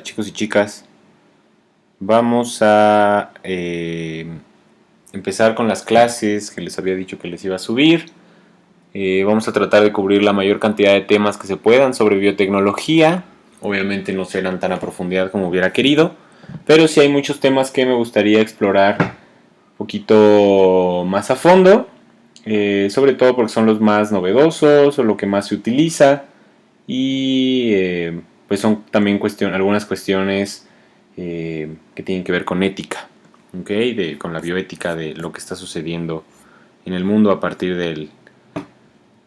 Chicos y chicas, vamos a empezar con las clases que les había dicho que les iba a subir. Vamos a tratar de cubrir la mayor cantidad de temas que se puedan sobre biotecnología. Obviamente no serán tan a profundidad como hubiera querido, pero sí hay muchos temas que me gustaría explorar un poquito más a fondo, sobre todo porque son los más novedosos o lo que más se utiliza y pues son también algunas cuestiones que tienen que ver con ética, ¿okay? Con la bioética de lo que está sucediendo en el mundo a partir del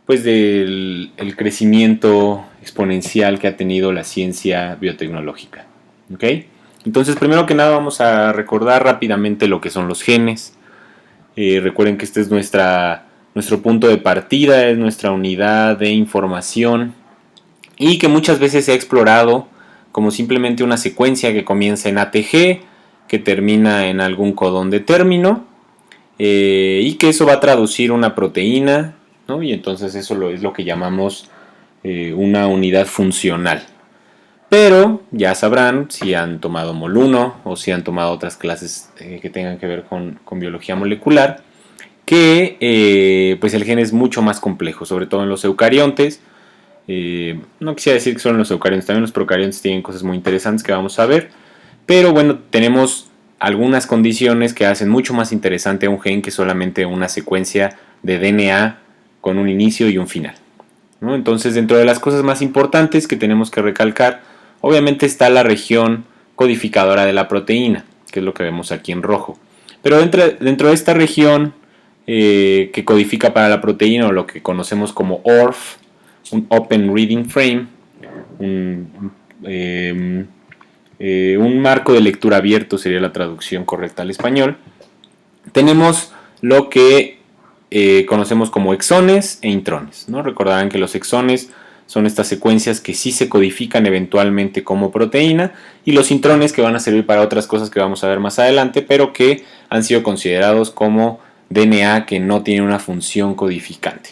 el crecimiento exponencial que ha tenido la ciencia biotecnológica. ¿Okay? Entonces, primero que nada vamos a recordar rápidamente lo que son los genes. Recuerden que este es nuestro punto de partida, es nuestra unidad de información y que muchas veces se ha explorado como simplemente una secuencia que comienza en ATG, que termina en algún codón de término, y que eso va a traducir una proteína, ¿no? Y entonces eso es lo que llamamos una unidad funcional. Pero ya sabrán, si han tomado MOL1 o si han tomado otras clases que tengan que ver con biología molecular, que pues el gen es mucho más complejo, sobre todo en los eucariontes. No quisiera decir que solo en los eucariontes, también los procariontes tienen cosas muy interesantes que vamos a ver. Pero bueno, tenemos algunas condiciones que hacen mucho más interesante a un gen que solamente una secuencia de DNA con un inicio y un final, ¿no? Entonces, dentro de las cosas más importantes que tenemos que recalcar, obviamente está la región codificadora de la proteína, que es lo que vemos aquí en rojo. Pero dentro de esta región que codifica para la proteína, o lo que conocemos como ORF, un Open Reading Frame, un, un marco de lectura abierto sería la traducción correcta al español. Tenemos lo que conocemos como exones e intrones, ¿no? Recordarán que los exones son estas secuencias que sí se codifican eventualmente como proteína, y los intrones que van a servir para otras cosas que vamos a ver más adelante, pero que han sido considerados como DNA que no tiene una función codificante.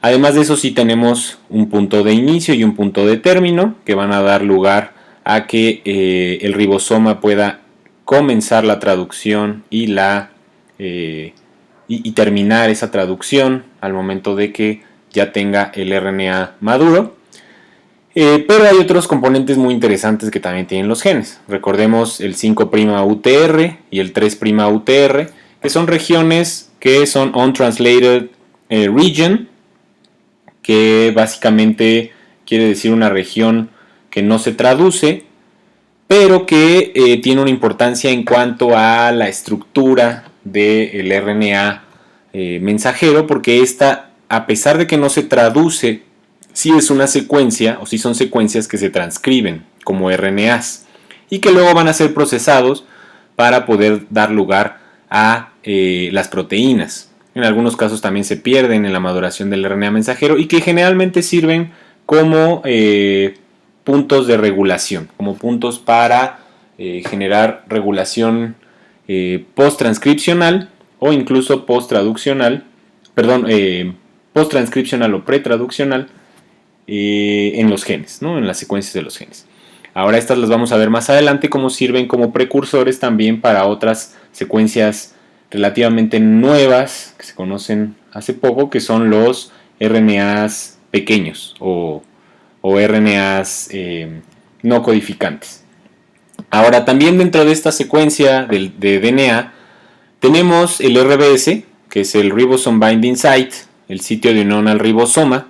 Además de eso, sí tenemos un punto de inicio y un punto de término que van a dar lugar a que el ribosoma pueda comenzar la traducción y terminar esa traducción al momento de que ya tenga el RNA maduro. Pero hay otros componentes muy interesantes que también tienen los genes. Recordemos el 5'UTR y el 3'UTR, que son regiones que son Untranslated Region, que básicamente quiere decir una región que no se traduce, pero que tiene una importancia en cuanto a la estructura del RNA mensajero, porque esta, a pesar de que no se traduce, sí es una secuencia, o sí son secuencias que se transcriben como RNAs y que luego van a ser procesados para poder dar lugar a las proteínas. En algunos casos también se pierden en la maduración del RNA mensajero y que generalmente sirven como puntos de regulación, como puntos para generar regulación post-transcripcional o incluso post-traduccional, perdón, post-transcripcional o pretraduccional en los genes, ¿no? En las secuencias de los genes. Ahora estas las vamos a ver más adelante, cómo sirven como precursores también para otras secuencias relativamente nuevas que se conocen hace poco, que son los RNAs pequeños o RNAs no codificantes. Ahora, también dentro de esta secuencia de DNA tenemos el RBS, que es el Ribosome Binding Site, el sitio de unión al ribosoma,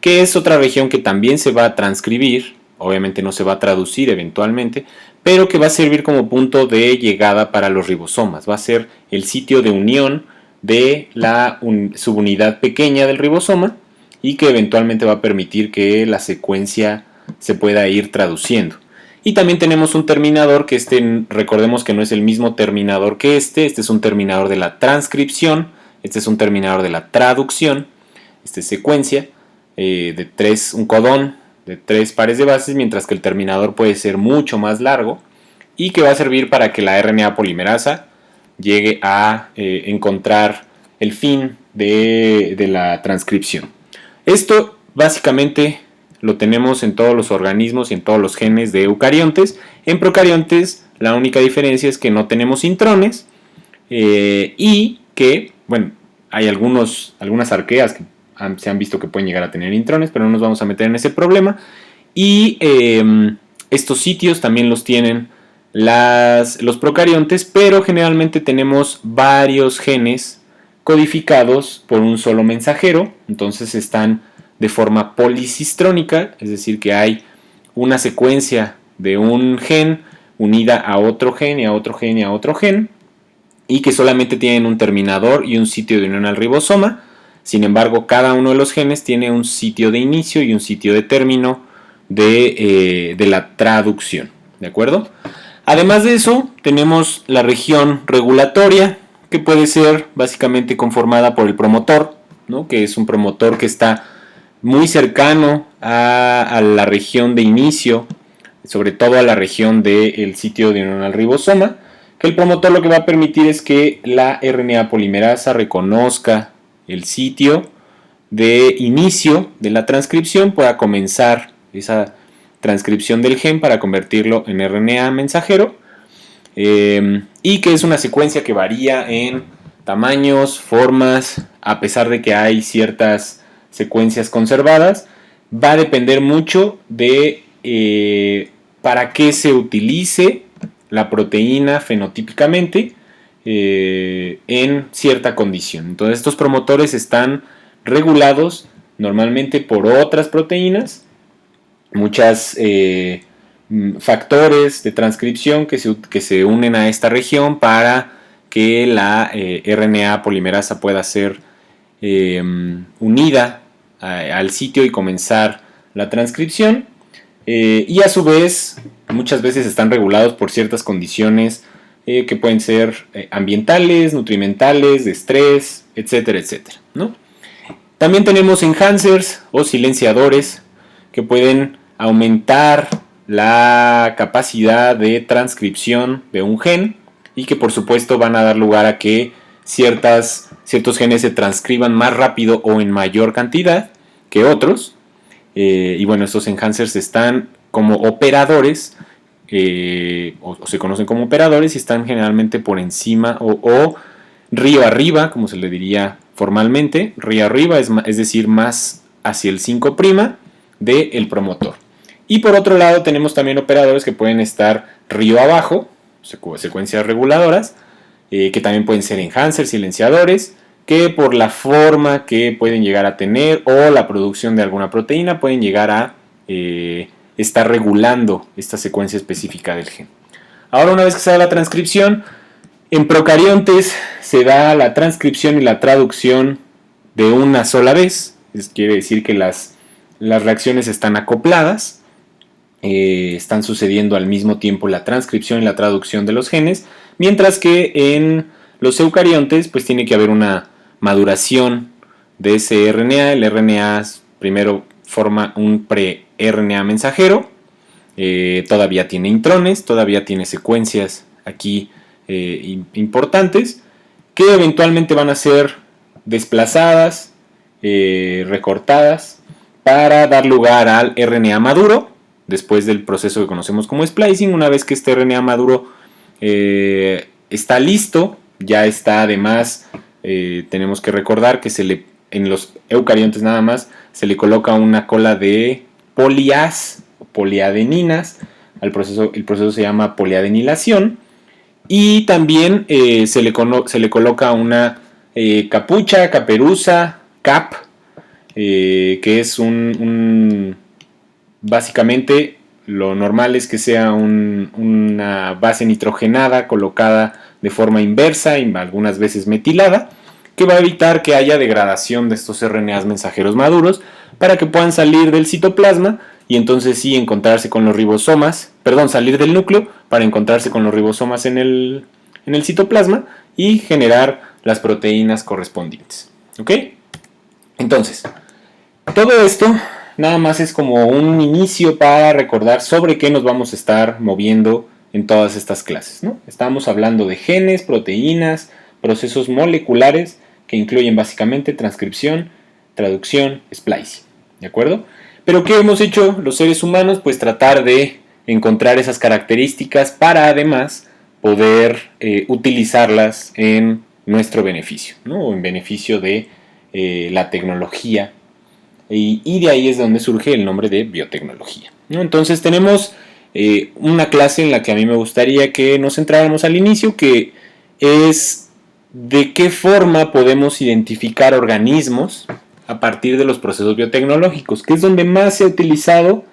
que es otra región que también se va a transcribir, obviamente no se va a traducir eventualmente, pero que va a servir como punto de llegada para los ribosomas. Va a ser el sitio de unión de la subunidad pequeña del ribosoma y que eventualmente va a permitir que la secuencia se pueda ir traduciendo. Y también tenemos un terminador que recordemos que no es el mismo terminador que este es un terminador de la transcripción, este es un terminador de la traducción, esta es secuencia un codón de 3 pares de bases, mientras que el terminador puede ser mucho más largo y que va a servir para que la RNA polimerasa llegue a encontrar el fin de la transcripción. Esto básicamente lo tenemos en todos los organismos y en todos los genes de eucariontes. En procariontes la única diferencia es que no tenemos intrones y que, bueno, hay algunas arqueas que se han visto que pueden llegar a tener intrones, pero no nos vamos a meter en ese problema. Y estos sitios también los tienen los procariontes, pero generalmente tenemos varios genes codificados por un solo mensajero, entonces están de forma policistrónica, es decir, que hay una secuencia de un gen unida a otro gen y a otro gen y a otro gen, y que solamente tienen un terminador y un sitio de unión al ribosoma. Sin embargo, cada uno de los genes tiene un sitio de inicio y un sitio de término de la traducción, ¿de acuerdo? Además de eso, tenemos la región regulatoria, que puede ser básicamente conformada por el promotor, ¿no? Que es un promotor que está muy cercano a la región de inicio, sobre todo a la región del sitio de unión al ribosoma, que el promotor lo que va a permitir es que la RNA polimerasa reconozca el sitio de inicio de la transcripción, pueda comenzar esa transcripción del gen para convertirlo en RNA mensajero, y que es una secuencia que varía en tamaños, formas, a pesar de que hay ciertas secuencias conservadas, va a depender mucho de para qué se utilice la proteína fenotípicamente en cierta condición. Entonces estos promotores están regulados normalmente por otras proteínas, muchas factores de transcripción que se unen a esta región para que la RNA polimerasa pueda ser unida al sitio y comenzar la transcripción, y a su vez muchas veces están regulados por ciertas condiciones que pueden ser ambientales, nutrimentales, de estrés, etcétera, etcétera, ¿no? También tenemos enhancers o silenciadores que pueden aumentar la capacidad de transcripción de un gen y que por supuesto van a dar lugar a que ciertos genes se transcriban más rápido o en mayor cantidad que otros. Y bueno, estos enhancers están como operadores, o se conocen como operadores, y están generalmente por encima o río arriba, como se le diría formalmente. Río arriba es decir, más hacia el 5' del promotor. Y por otro lado tenemos también operadores que pueden estar río abajo, secuencias reguladoras, que también pueden ser enhancers, silenciadores, que por la forma que pueden llegar a tener o la producción de alguna proteína pueden llegar a estar regulando esta secuencia específica del gen. Ahora, una vez que se da la transcripción, en procariontes se da la transcripción y la traducción de una sola vez. Quiere decir que las reacciones están acopladas, están sucediendo al mismo tiempo la transcripción y la traducción de los genes, mientras que en los eucariontes pues tiene que haber una maduración de ese RNA. El RNA primero forma un pre-RNA mensajero, todavía tiene intrones, todavía tiene secuencias aquí importantes que eventualmente van a ser desplazadas, recortadas para dar lugar al RNA maduro después del proceso que conocemos como splicing. Una vez que este RNA maduro está listo, ya está. Además, tenemos que recordar que en los eucariontes nada más se le coloca una cola de polias o poliadeninas. El proceso se llama poliadenilación. Y también se le coloca una caperuza, cap, que es básicamente lo normal es que sea una base nitrogenada colocada de forma inversa y algunas veces metilada, que va a evitar que haya degradación de estos RNAs mensajeros maduros para que puedan salir del citoplasma y entonces sí encontrarse con los ribosomas, salir del núcleo para encontrarse con los ribosomas en el citoplasma y generar las proteínas correspondientes. ¿Ok? Entonces, todo esto nada más es como un inicio para recordar sobre qué nos vamos a estar moviendo en todas estas clases, ¿no? Estamos hablando de genes, proteínas, procesos moleculares que incluyen básicamente transcripción, traducción, splicing, ¿de acuerdo? Pero ¿qué hemos hecho los seres humanos? Pues tratar de encontrar esas características para además poder utilizarlas en nuestro beneficio, ¿no? O en beneficio de la tecnología. Y de ahí es donde surge el nombre de biotecnología, ¿no? Entonces tenemos una clase en la que a mí me gustaría que nos centráramos al inicio, que es de qué forma podemos identificar organismos a partir de los procesos biotecnológicos, que es donde más se ha utilizado.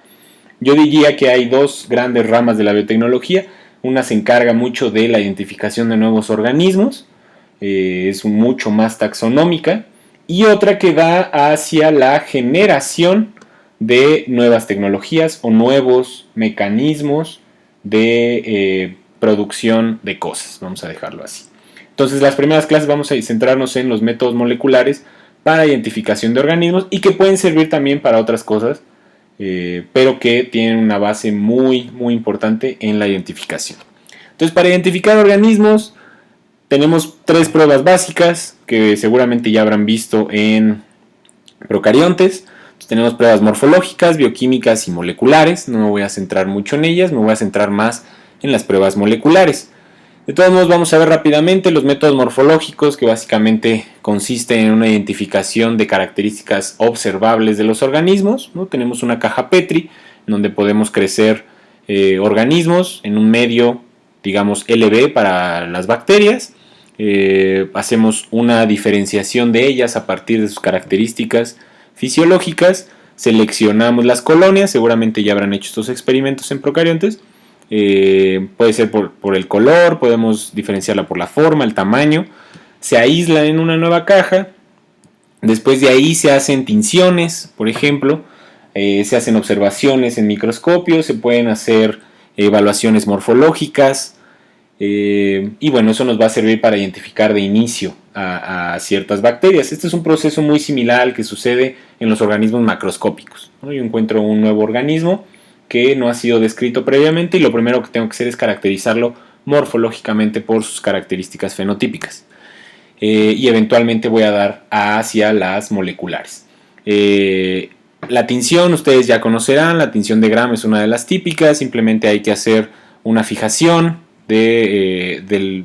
Yo diría que hay dos grandes ramas de la biotecnología. Una se encarga mucho de la identificación de nuevos organismos, es mucho más taxonómica, y otra que va hacia la generación de nuevas tecnologías o nuevos mecanismos de producción de cosas, vamos a dejarlo así. Entonces, las primeras clases vamos a centrarnos en los métodos moleculares para identificación de organismos y que pueden servir también para otras cosas, pero que tienen una base muy importante en la identificación. Entonces, para identificar organismos tenemos tres pruebas básicas que seguramente ya habrán visto en procariontes. Entonces, tenemos pruebas morfológicas, bioquímicas y moleculares. No me voy a centrar mucho en ellas, me voy a centrar más en las pruebas moleculares. De todos modos, vamos a ver rápidamente los métodos morfológicos, que básicamente consisten en una identificación de características observables de los organismos, ¿no? Tenemos una caja Petri donde podemos crecer organismos en un medio, digamos, LB para las bacterias. Hacemos una diferenciación de ellas a partir de sus características fisiológicas, seleccionamos las colonias, seguramente ya habrán hecho estos experimentos en procariontes. Puede ser por el color, podemos diferenciarla por la forma, el tamaño. Se aísla en una nueva caja. Después de ahí se hacen tinciones, por ejemplo. Se hacen observaciones en microscopio. Se pueden hacer evaluaciones morfológicas. Y bueno, eso nos va a servir para identificar de inicio a ciertas bacterias. Este es un proceso muy similar al que sucede en los organismos macroscópicos, ¿no? Yo encuentro un nuevo organismo que no ha sido descrito previamente y lo primero que tengo que hacer es caracterizarlo morfológicamente por sus características fenotípicas. Y eventualmente voy a dar hacia las moleculares. La tinción, ustedes ya conocerán, la tinción de Gram es una de las típicas. Simplemente hay que hacer una fijación del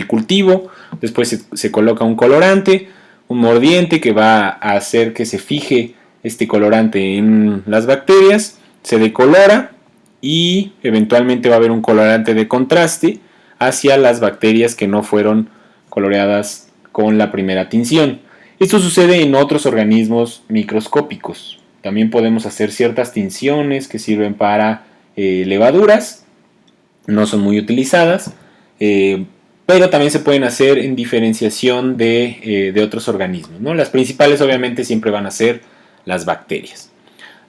cultivo. Después se coloca un colorante, un mordiente que va a hacer que se fije este colorante en las bacterias, se decolora y eventualmente va a haber un colorante de contraste hacia las bacterias que no fueron coloreadas con la primera tinción. Esto sucede en otros organismos microscópicos. También podemos hacer ciertas tinciones que sirven para levaduras, no son muy utilizadas, pero también se pueden hacer en diferenciación de otros organismos, ¿no? Las principales obviamente siempre van a ser las bacterias.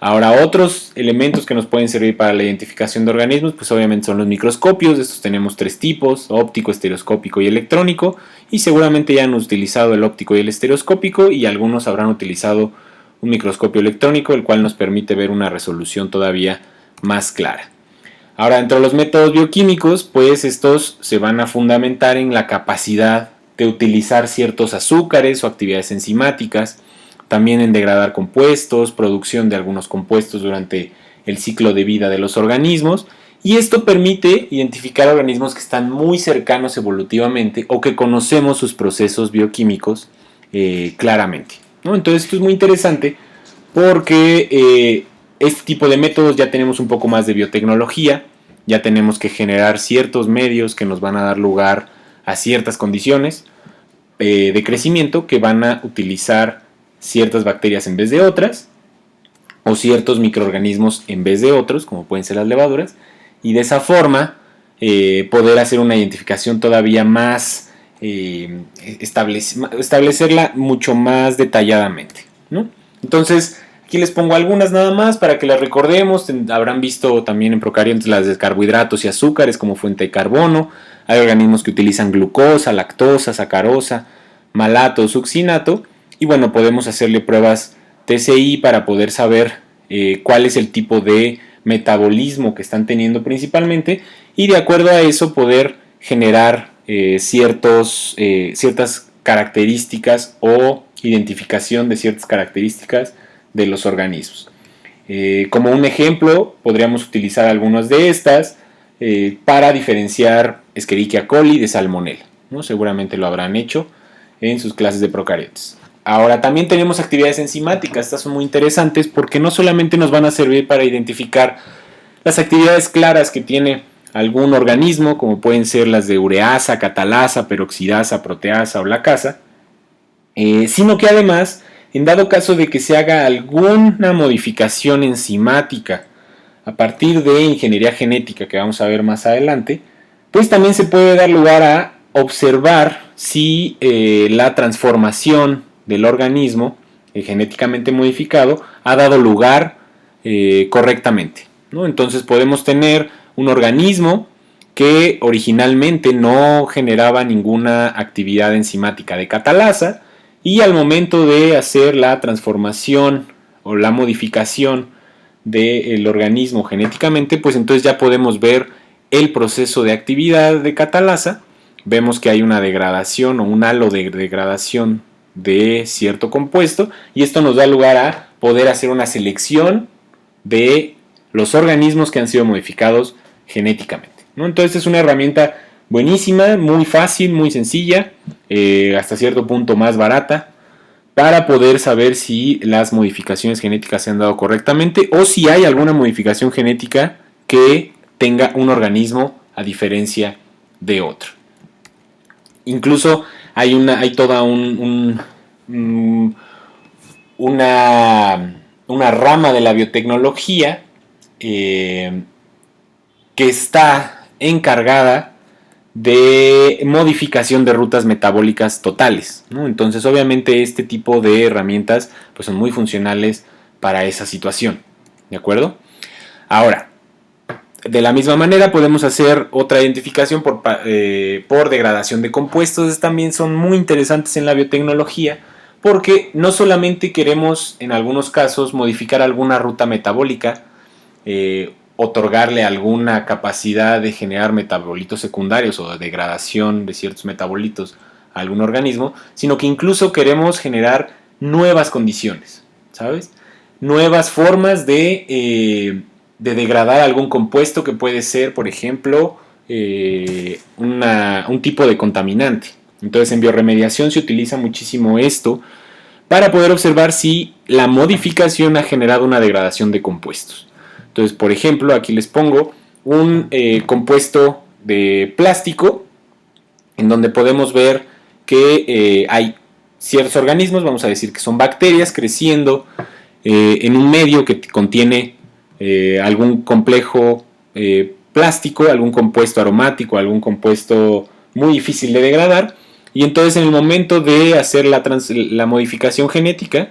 Ahora, otros elementos que nos pueden servir para la identificación de organismos, pues obviamente son los microscopios. De estos tenemos tres tipos: óptico, estereoscópico y electrónico, y seguramente ya han utilizado el óptico y el estereoscópico, y algunos habrán utilizado un microscopio electrónico, el cual nos permite ver una resolución todavía más clara. Ahora, dentro de los métodos bioquímicos, pues estos se van a fundamentar en la capacidad de utilizar ciertos azúcares o actividades enzimáticas, también en degradar compuestos, producción de algunos compuestos durante el ciclo de vida de los organismos, y esto permite identificar organismos que están muy cercanos evolutivamente o que conocemos sus procesos bioquímicos claramente, ¿no? Entonces esto es muy interesante porque este tipo de métodos ya tenemos un poco más de biotecnología, ya tenemos que generar ciertos medios que nos van a dar lugar a ciertas condiciones de crecimiento que van a utilizar ciertas bacterias en vez de otras, o ciertos microorganismos en vez de otros, como pueden ser las levaduras, y de esa forma poder hacer una identificación todavía más, establecerla mucho más detalladamente, ¿no? Entonces, aquí les pongo algunas nada más para que las recordemos. Habrán visto también en procariontes las de carbohidratos y azúcares como fuente de carbono. Hay organismos que utilizan glucosa, lactosa, sacarosa, malato, succinato. Y bueno, podemos hacerle pruebas TCI para poder saber cuál es el tipo de metabolismo que están teniendo principalmente, y de acuerdo a eso poder generar ciertas características o identificación de ciertas características de los organismos. Como un ejemplo, podríamos utilizar algunas de estas para diferenciar Escherichia coli de Salmonella, ¿no? Seguramente lo habrán hecho en sus clases de procariotes. Ahora, también tenemos actividades enzimáticas. Estas son muy interesantes porque no solamente nos van a servir para identificar las actividades claras que tiene algún organismo, como pueden ser las de ureasa, catalasa, peroxidasa, proteasa o lacasa, sino que además, en dado caso de que se haga alguna modificación enzimática a partir de ingeniería genética que vamos a ver más adelante, pues también se puede dar lugar a observar si la transformación del organismo genéticamente modificado ha dado lugar correctamente, ¿no? Entonces podemos tener un organismo que originalmente no generaba ninguna actividad enzimática de catalasa y al momento de hacer la transformación o la modificación del organismo genéticamente, pues entonces ya podemos ver el proceso de actividad de catalasa. Vemos que hay una degradación o un halo de degradación de cierto compuesto y esto nos da lugar a poder hacer una selección de los organismos que han sido modificados genéticamente, ¿no? Entonces es una herramienta buenísima, muy fácil, muy sencilla, hasta cierto punto más barata, para poder saber si las modificaciones genéticas se han dado correctamente o si hay alguna modificación genética que tenga un organismo a diferencia de otro. Incluso hay toda una rama de la biotecnología que está encargada de modificación de rutas metabólicas totales, ¿no? Entonces obviamente este tipo de herramientas pues, son muy funcionales para esa situación, ¿de acuerdo? Ahora, de la misma manera podemos hacer otra identificación por degradación de compuestos. Estas también son muy interesantes en la biotecnología porque no solamente queremos en algunos casos modificar alguna ruta metabólica, otorgarle alguna capacidad de generar metabolitos secundarios o de degradación de ciertos metabolitos a algún organismo, sino que incluso queremos generar nuevas condiciones, ¿sabes? Nuevas formas de degradar algún compuesto que puede ser, por ejemplo, un tipo de contaminante. Entonces en bioremediación se utiliza muchísimo esto para poder observar si la modificación ha generado una degradación de compuestos. Entonces, por ejemplo, aquí les pongo un compuesto de plástico en donde podemos ver que hay ciertos organismos, vamos a decir que son bacterias, creciendo en un medio que contiene algún complejo plástico, algún compuesto aromático, algún compuesto muy difícil de degradar. Y entonces en el momento de hacer la modificación genética,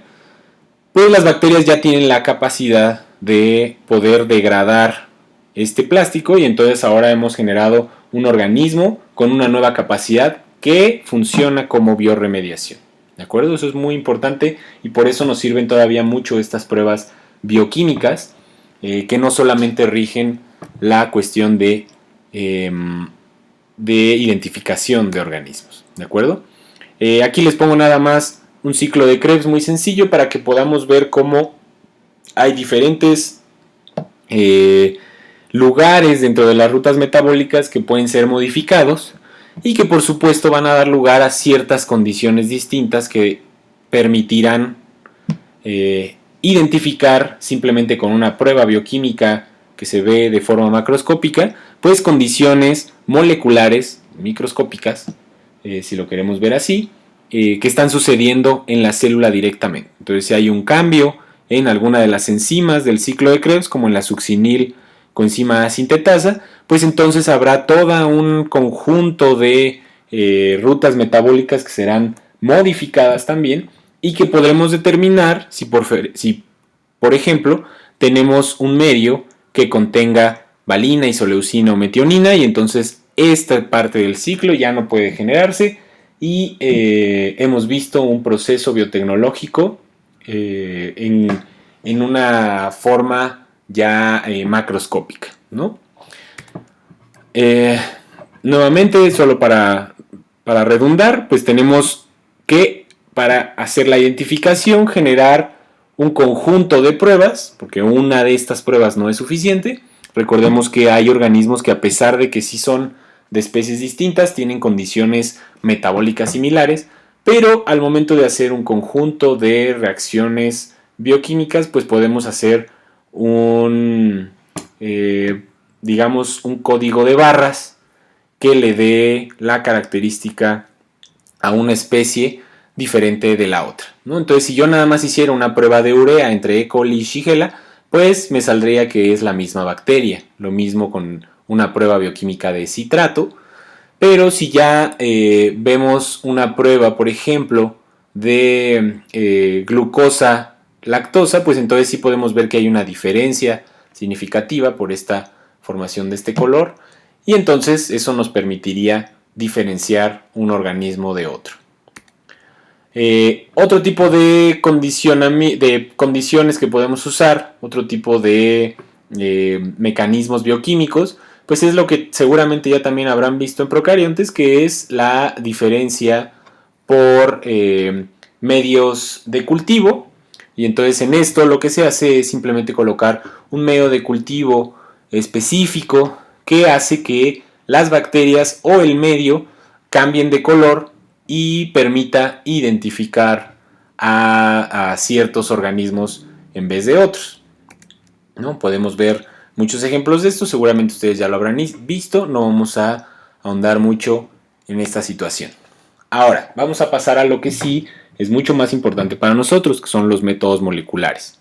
pues las bacterias ya tienen la capacidad de poder degradar este plástico y entonces ahora hemos generado un organismo con una nueva capacidad que funciona como bioremediación. ¿De acuerdo? Eso es muy importante y por eso nos sirven todavía mucho estas pruebas bioquímicas que no solamente rigen la cuestión de identificación de organismos. ¿De acuerdo? Aquí les pongo nada más un ciclo de Krebs muy sencillo para que podamos ver cómo hay diferentes lugares dentro de las rutas metabólicas que pueden ser modificados y que por supuesto van a dar lugar a ciertas condiciones distintas que permitirán identificar simplemente con una prueba bioquímica que se ve de forma macroscópica, pues condiciones moleculares, microscópicas, si lo queremos ver así, que están sucediendo en la célula directamente. Entonces si hay un cambio en alguna de las enzimas del ciclo de Krebs, como en la succinil coenzima A sintetasa, pues entonces habrá todo un conjunto de rutas metabólicas que serán modificadas también y que podremos determinar si por ejemplo tenemos un medio que contenga valina, isoleucina o metionina y entonces esta parte del ciclo ya no puede generarse y hemos visto un proceso biotecnológico en una forma ya macroscópica, ¿no? Nuevamente, solo para redundar, pues tenemos que para hacer la identificación generar un conjunto de pruebas, porque una de estas pruebas no es suficiente. Recordemos que hay organismos que, a pesar de que sí son de especies distintas, tienen condiciones metabólicas similares, pero al momento de hacer un conjunto de reacciones bioquímicas, pues podemos hacer digamos, un código de barras que le dé la característica a una especie diferente de la otra, ¿no? Entonces, si yo nada más hiciera una prueba de urea entre E. coli y Shigella, pues me saldría que es la misma bacteria. Lo mismo con una prueba bioquímica de citrato. Pero si ya vemos una prueba, por ejemplo, de glucosa lactosa, pues entonces sí podemos ver que hay una diferencia significativa por esta formación de este color, y entonces eso nos permitiría diferenciar un organismo de otro. Otro tipo de condiciones que podemos usar, otro tipo de mecanismos bioquímicos, pues es lo que seguramente ya también habrán visto en procariontes, que es la diferencia por medios de cultivo. Y entonces en esto lo que se hace es simplemente colocar un medio de cultivo específico que hace que las bacterias o el medio cambien de color y permita identificar a ciertos organismos en vez de otros, ¿no? Podemos ver muchos ejemplos de esto, seguramente ustedes ya lo habrán visto, no vamos a ahondar mucho en esta situación. Ahora, vamos a pasar a lo que sí es mucho más importante para nosotros, que son los métodos moleculares.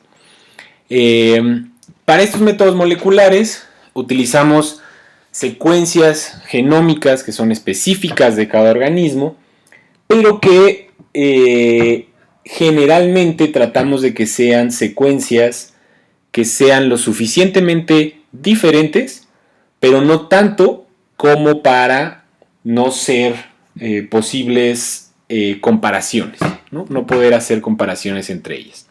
Para estos métodos moleculares utilizamos secuencias genómicas que son específicas de cada organismo, pero que generalmente tratamos de que sean secuencias que sean lo suficientemente diferentes, pero no tanto como para no ser posibles comparaciones, ¿no? Poder hacer comparaciones entre ellas.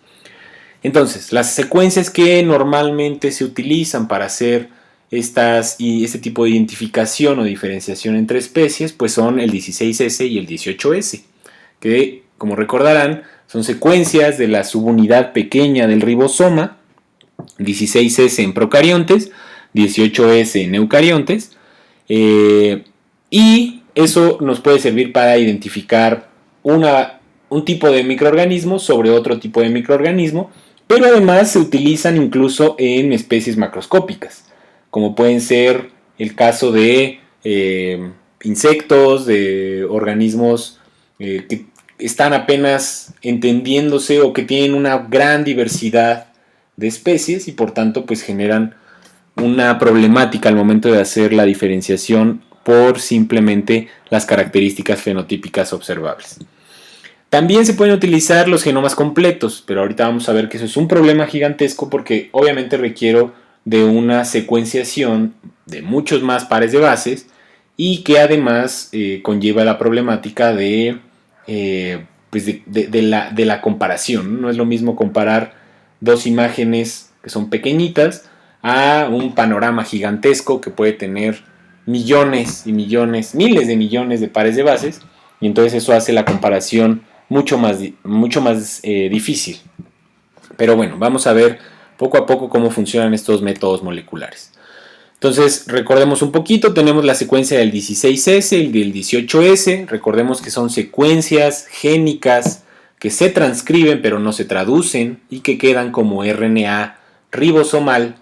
Entonces, las secuencias que normalmente se utilizan para hacer este tipo de identificación o diferenciación entre especies, pues son el 16S y el 18S, que, como recordarán, son secuencias de la subunidad pequeña del ribosoma, 16S en procariontes, 18S en eucariontes, y eso nos puede servir para identificar un tipo de microorganismo sobre otro tipo de microorganismo, pero además se utilizan incluso en especies macroscópicas, como pueden ser el caso de insectos, de organismos que están apenas entendiéndose o que tienen una gran diversidad de especies y por tanto pues generan una problemática al momento de hacer la diferenciación por simplemente las características fenotípicas observables. También se pueden utilizar los genomas completos, pero ahorita vamos a ver que eso es un problema gigantesco porque obviamente requiero de una secuenciación de muchos más pares de bases y que además conlleva la problemática de la comparación. No es lo mismo comparar dos imágenes que son pequeñitas a un panorama gigantesco que puede tener millones y millones, miles de millones de pares de bases, y entonces eso hace la comparación mucho más difícil. Pero bueno, vamos a ver poco a poco cómo funcionan estos métodos moleculares. Entonces, recordemos un poquito, tenemos la secuencia del 16S y del 18S. Recordemos que son secuencias génicas que se transcriben pero no se traducen y que quedan como RNA ribosomal,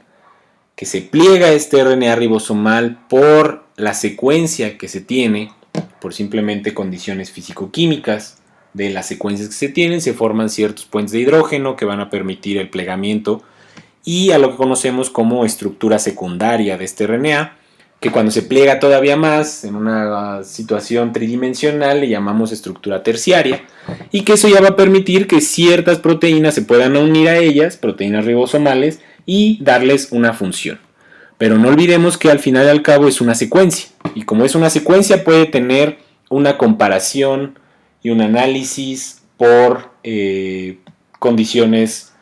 que se pliega este RNA ribosomal por la secuencia que se tiene, por simplemente condiciones físico-químicas de las secuencias que se tienen, se forman ciertos puentes de hidrógeno que van a permitir el plegamiento y a lo que conocemos como estructura secundaria de este RNA, que cuando se pliega todavía más en una situación tridimensional le llamamos estructura terciaria, y que eso ya va a permitir que ciertas proteínas se puedan unir a ellas, proteínas ribosomales, y darles una función. Pero no olvidemos que al final y al cabo es una secuencia, y como es una secuencia puede tener una comparación y un análisis por condiciones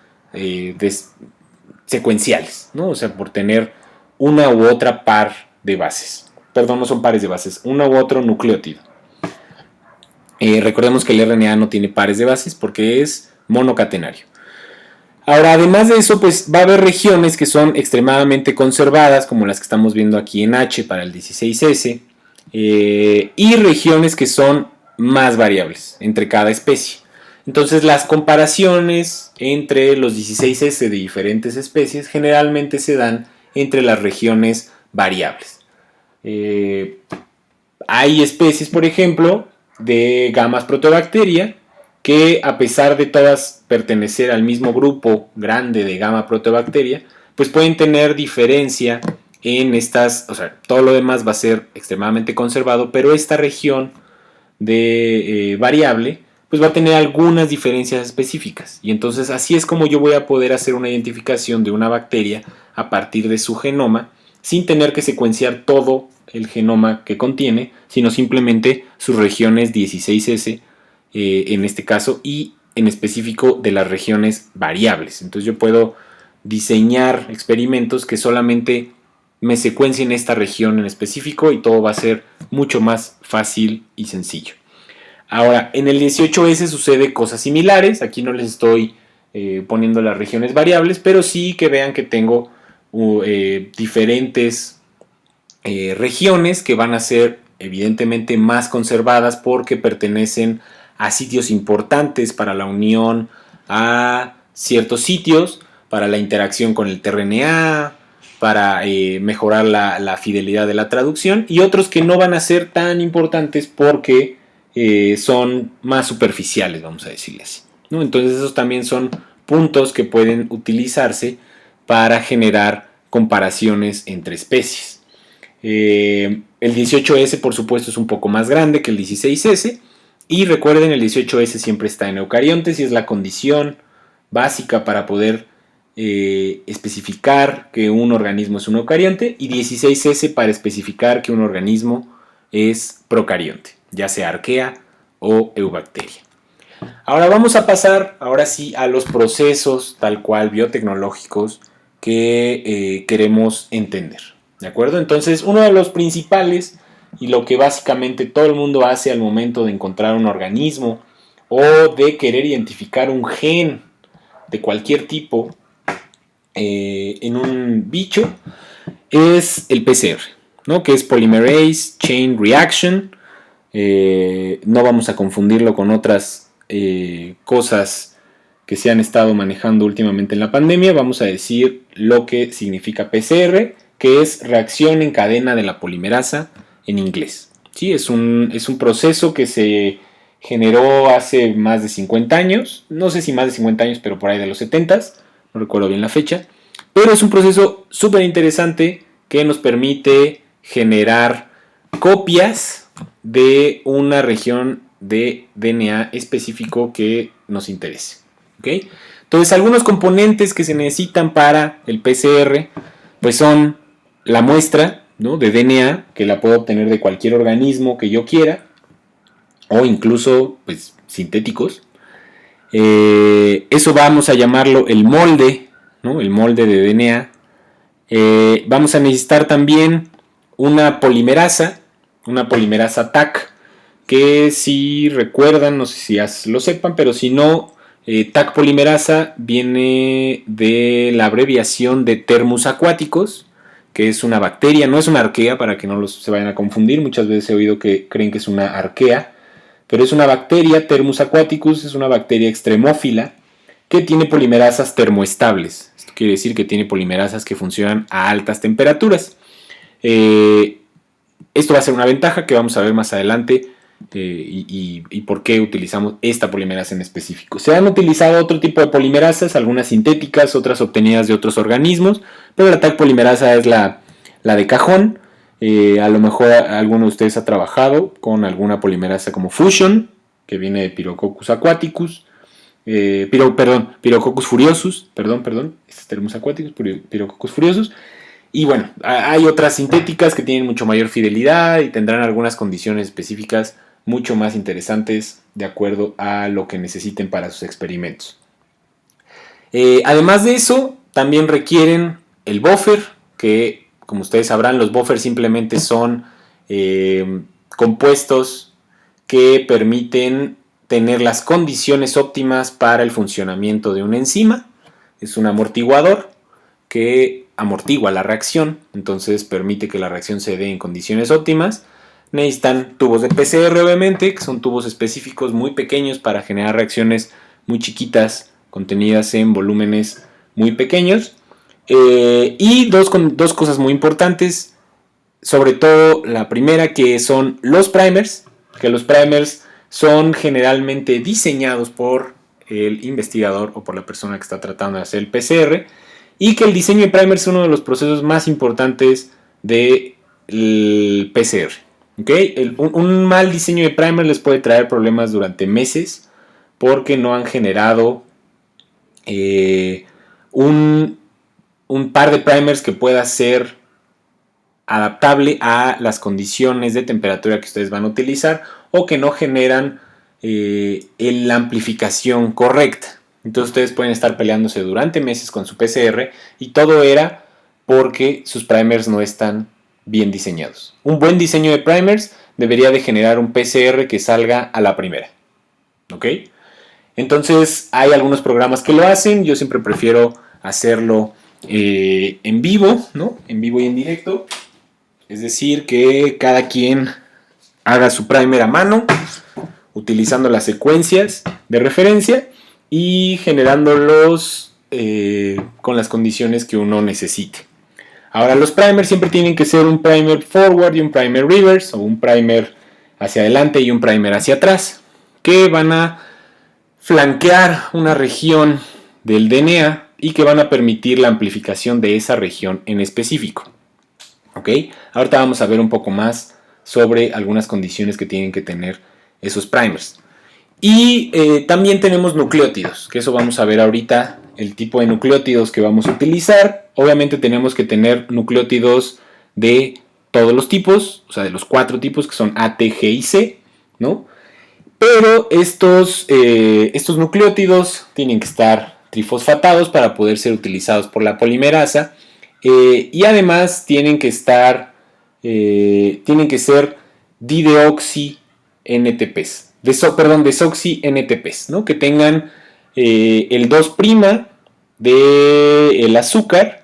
secuenciales, ¿no? O sea, por tener una u otra par de bases. Perdón, no son pares de bases, uno u otro nucleótido. Recordemos que el RNA no tiene pares de bases porque es monocatenario. Ahora, además de eso, pues va a haber regiones que son extremadamente conservadas, como las que estamos viendo aquí en H para el 16S, y regiones que son más variables entre cada especie. Entonces, las comparaciones entre los 16S de diferentes especies generalmente se dan entre las regiones variables. Hay especies, por ejemplo, de gamas Proteobacteria que, a pesar de todas pertenecer al mismo grupo grande de Gamma Proteobacteria, pues pueden tener diferencia en estas, o sea, todo lo demás va a ser extremadamente conservado, pero esta región de variable pues va a tener algunas diferencias específicas, y entonces así es como yo voy a poder hacer una identificación de una bacteria a partir de su genoma sin tener que secuenciar todo el genoma que contiene, sino simplemente sus regiones 16S en este caso, y en específico de las regiones variables. Entonces yo puedo diseñar experimentos que solamente me secuencien esta región en específico y todo va a ser mucho más fácil y sencillo. Ahora, en el 18S sucede cosas similares. Aquí no les estoy poniendo las regiones variables, pero sí que vean que tengo diferentes regiones que van a ser evidentemente más conservadas porque pertenecen a sitios importantes para la unión a ciertos sitios, para la interacción con el tRNA, para mejorar la fidelidad de la traducción, y otros que no van a ser tan importantes porque son más superficiales, vamos a decirle así, ¿no? Entonces esos también son puntos que pueden utilizarse para generar comparaciones entre especies. El 18S, por supuesto, es un poco más grande que el 16S. Y recuerden, el 18S siempre está en eucariontes y es la condición básica para poder especificar que un organismo es un eucarionte. Y 16S para especificar que un organismo es procarionte, ya sea arquea o eubacteria. Ahora vamos a pasar, ahora sí, a los procesos tal cual biotecnológicos que queremos entender. ¿De acuerdo? Entonces, uno de los principales y lo que básicamente todo el mundo hace al momento de encontrar un organismo o de querer identificar un gen de cualquier tipo en un bicho es el PCR, ¿no? Que es Polymerase Chain Reaction. No vamos a confundirlo con otras cosas que se han estado manejando últimamente en la pandemia. Vamos a decir lo que significa PCR, que es reacción en cadena de la polimerasa en inglés. ¿Sí? Es un proceso que se generó hace más de 50 años, no sé si más de 50 años, pero por ahí de los 70s, no recuerdo bien la fecha, pero es un proceso súper interesante que nos permite generar copias de una región de DNA específico que nos interese. ¿Okay? Entonces, algunos componentes que se necesitan para el PCR pues son la muestra, ¿no?, de DNA, que la puedo obtener de cualquier organismo que yo quiera, o incluso pues sintéticos. Eso vamos a llamarlo el molde, ¿no?, el molde de DNA. Vamos a necesitar también una polimerasa TAC, que si recuerdan, no sé si lo sepan, pero si no, TAC polimerasa viene de la abreviación de Thermus aquaticus, que es una bacteria, no es una arquea, para que no se vayan a confundir. Muchas veces he oído que creen que es una arquea, pero es una bacteria. Thermus aquaticus es una bacteria extremófila que tiene polimerasas termoestables. Esto quiere decir que tiene polimerasas que funcionan a altas temperaturas. Esto va a ser una ventaja que vamos a ver más adelante, y por qué utilizamos esta polimerasa en específico. Se han utilizado otro tipo de polimerasas, algunas sintéticas, otras obtenidas de otros organismos, pero la TAC polimerasa es la de cajón. A lo mejor alguno de ustedes ha trabajado con alguna polimerasa como Fusion, que viene de Pyrococcus aquaticus, Pyrococcus furiosus, este es Thermus aquaticus, Pyrococcus furiosus. Y bueno, hay otras sintéticas que tienen mucho mayor fidelidad y tendrán algunas condiciones específicas mucho más interesantes de acuerdo a lo que necesiten para sus experimentos. Además de eso, también requieren el buffer, que como ustedes sabrán, los buffers simplemente son compuestos que permiten tener las condiciones óptimas para el funcionamiento de una enzima. es un amortiguador que amortigua la reacción, entonces permite que la reacción se dé en condiciones óptimas. Necesitan tubos de PCR, obviamente, que son tubos específicos muy pequeños para generar reacciones muy chiquitas, contenidas en volúmenes muy pequeños. Y dos cosas muy importantes, sobre todo la primera, que son los primers, que los primers son generalmente diseñados por el investigador o por la persona que está tratando de hacer el PCR, y que el diseño de primers es uno de los procesos más importantes del PCR. ¿Okay? Un mal diseño de primer les puede traer problemas durante meses porque no han generado un par de primers que pueda ser adaptable a las condiciones de temperatura que ustedes van a utilizar, o que no generan la amplificación correcta. Entonces ustedes pueden estar peleándose durante meses con su PCR, y todo era porque sus primers no están bien diseñados. Un buen diseño de primers debería de generar un PCR que salga a la primera. ¿Ok? Entonces hay algunos programas que lo hacen. Yo siempre prefiero hacerlo en vivo, ¿no? En vivo y en directo. Es decir, que cada quien haga su primer a mano, utilizando las secuencias de referencia y generándolos con las condiciones que uno necesite. Ahora, los primers siempre tienen que ser un primer forward y un primer reverse, o un primer hacia adelante y un primer hacia atrás, que van a flanquear una región del DNA y que van a permitir la amplificación de esa región en específico. ¿Ok? Ahorita vamos a ver un poco más sobre algunas condiciones que tienen que tener esos primers. Y también tenemos nucleótidos, que eso vamos a ver ahorita, el tipo de nucleótidos que vamos a utilizar. Obviamente tenemos que tener nucleótidos de todos los tipos, o sea, de los 4 tipos que son A, T, G y C, ¿no? Pero estos nucleótidos tienen que estar trifosfatados para poder ser utilizados por la polimerasa, y además tienen que ser dideoxi-NTPs, desoxi-NTPs, ¿no? Que tengan el 2' del azúcar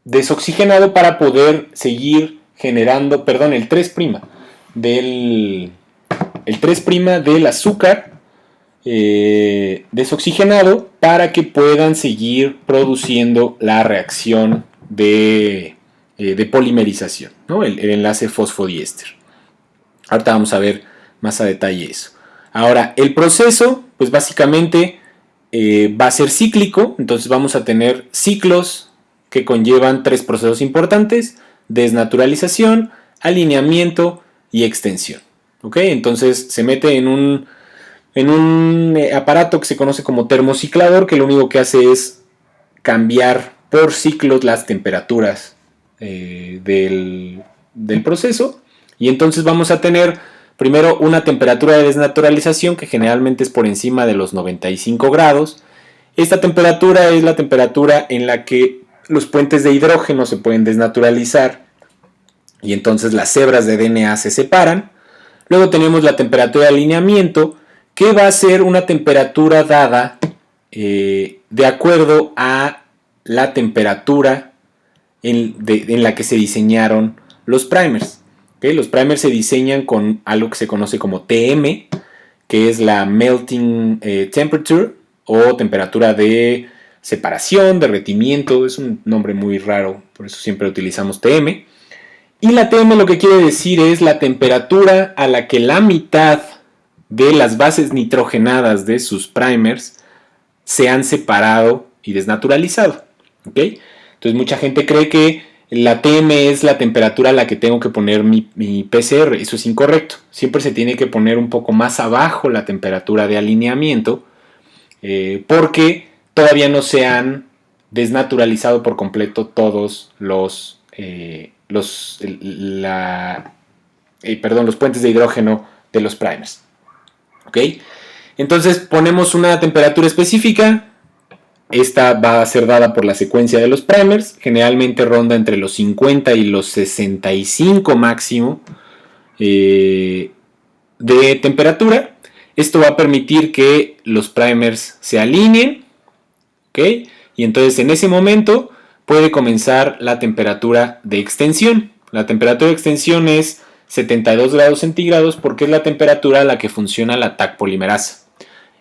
desoxigenado para poder seguir generando, el 3' del azúcar desoxigenado, para que puedan seguir produciendo la reacción de polimerización, ¿no? El enlace fosfodiéster. Ahorita vamos a ver más a detalle eso. Ahora, el proceso, pues básicamente va a ser cíclico. Entonces vamos a tener ciclos que conllevan 3 procesos importantes: desnaturalización, alineamiento y extensión. ¿Ok? Entonces se mete en un aparato que se conoce como termociclador, que lo único que hace es cambiar por ciclos las temperaturas del proceso. Y entonces vamos a tener primero una temperatura de desnaturalización que generalmente es por encima de los 95 grados. Esta temperatura es la temperatura en la que los puentes de hidrógeno se pueden desnaturalizar y entonces las hebras de DNA se separan. Luego tenemos la temperatura de alineamiento, que va a ser una temperatura dada de acuerdo a la temperatura en la que se diseñaron los primers. ¿Okay? Los primers se diseñan con algo que se conoce como TM, que es la melting temperature, o temperatura de separación, derretimiento. Es un nombre muy raro, por eso siempre utilizamos TM. Y la TM lo que quiere decir es la temperatura a la que la mitad de las bases nitrogenadas de sus primers se han separado y desnaturalizado. ¿Okay? Entonces mucha gente cree que la TM es la temperatura a la que tengo que poner mi PCR. Eso es incorrecto. Siempre se tiene que poner un poco más abajo la temperatura de alineamiento, porque todavía no se han desnaturalizado por completo todos los puentes de hidrógeno de los primers. ¿Ok? Entonces ponemos una temperatura específica. Esta va a ser dada por la secuencia de los primers. Generalmente ronda entre los 50 y los 65 máximo de temperatura. Esto va a permitir que los primers se alineen ¿ok? Y entonces en ese momento puede comenzar la temperatura de extensión. La temperatura de extensión es 72 grados centígrados porque es la temperatura a la que funciona la Taq polimerasa.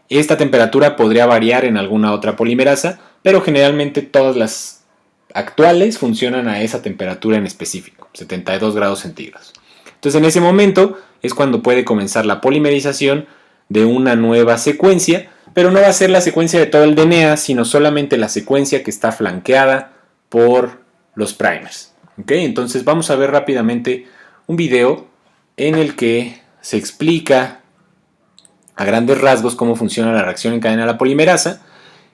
Esta temperatura podría variar en alguna otra polimerasa, pero generalmente todas las actuales funcionan a esa temperatura en específico, 72 grados centígrados. Entonces en ese momento es cuando puede comenzar la polimerización de una nueva secuencia, pero no va a ser la secuencia de todo el DNA, sino solamente la secuencia que está flanqueada por los primers. ¿Okay? Entonces vamos a ver rápidamente un video en el que se explica a grandes rasgos cómo funciona la reacción en cadena de la polimerasa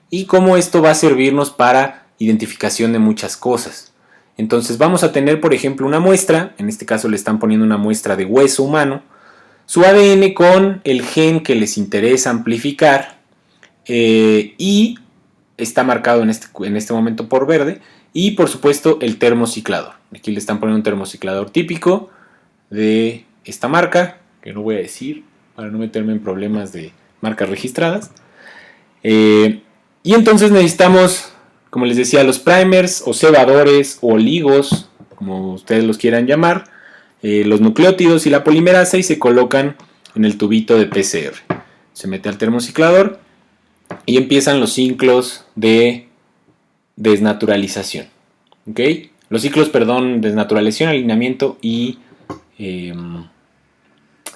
y cómo esto va a servirnos para identificación de muchas cosas. Entonces vamos a tener, por ejemplo, una muestra, en este caso le están poniendo una muestra de hueso humano, su ADN con el gen que les interesa amplificar y está marcado en este momento por verde, y por supuesto el termociclador. Aquí le están poniendo un termociclador típico de esta marca, que no voy a decir para no meterme en problemas de marcas registradas. Y entonces necesitamos, como les decía, los primers o cebadores o ligos, como ustedes los quieran llamar, los nucleótidos y la polimerasa, y se colocan en el tubito de PCR. Se mete al termociclador y empiezan los ciclos de desnaturalización. ¿Okay? Los ciclos, desnaturalización, alineamiento y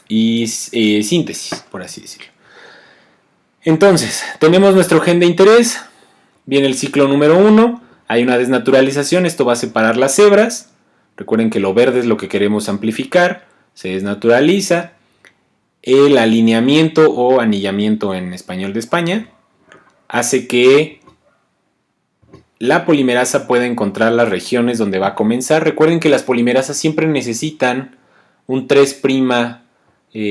síntesis, por así decirlo. Entonces, tenemos nuestro gen de interés, viene el ciclo número 1, hay una desnaturalización, esto va a separar las hebras. Recuerden que lo verde es lo que queremos amplificar, se desnaturaliza. El alineamiento o anillamiento en español de España hace que la polimerasa pueda encontrar las regiones donde va a comenzar. Recuerden que las polimerasas siempre necesitan un 3'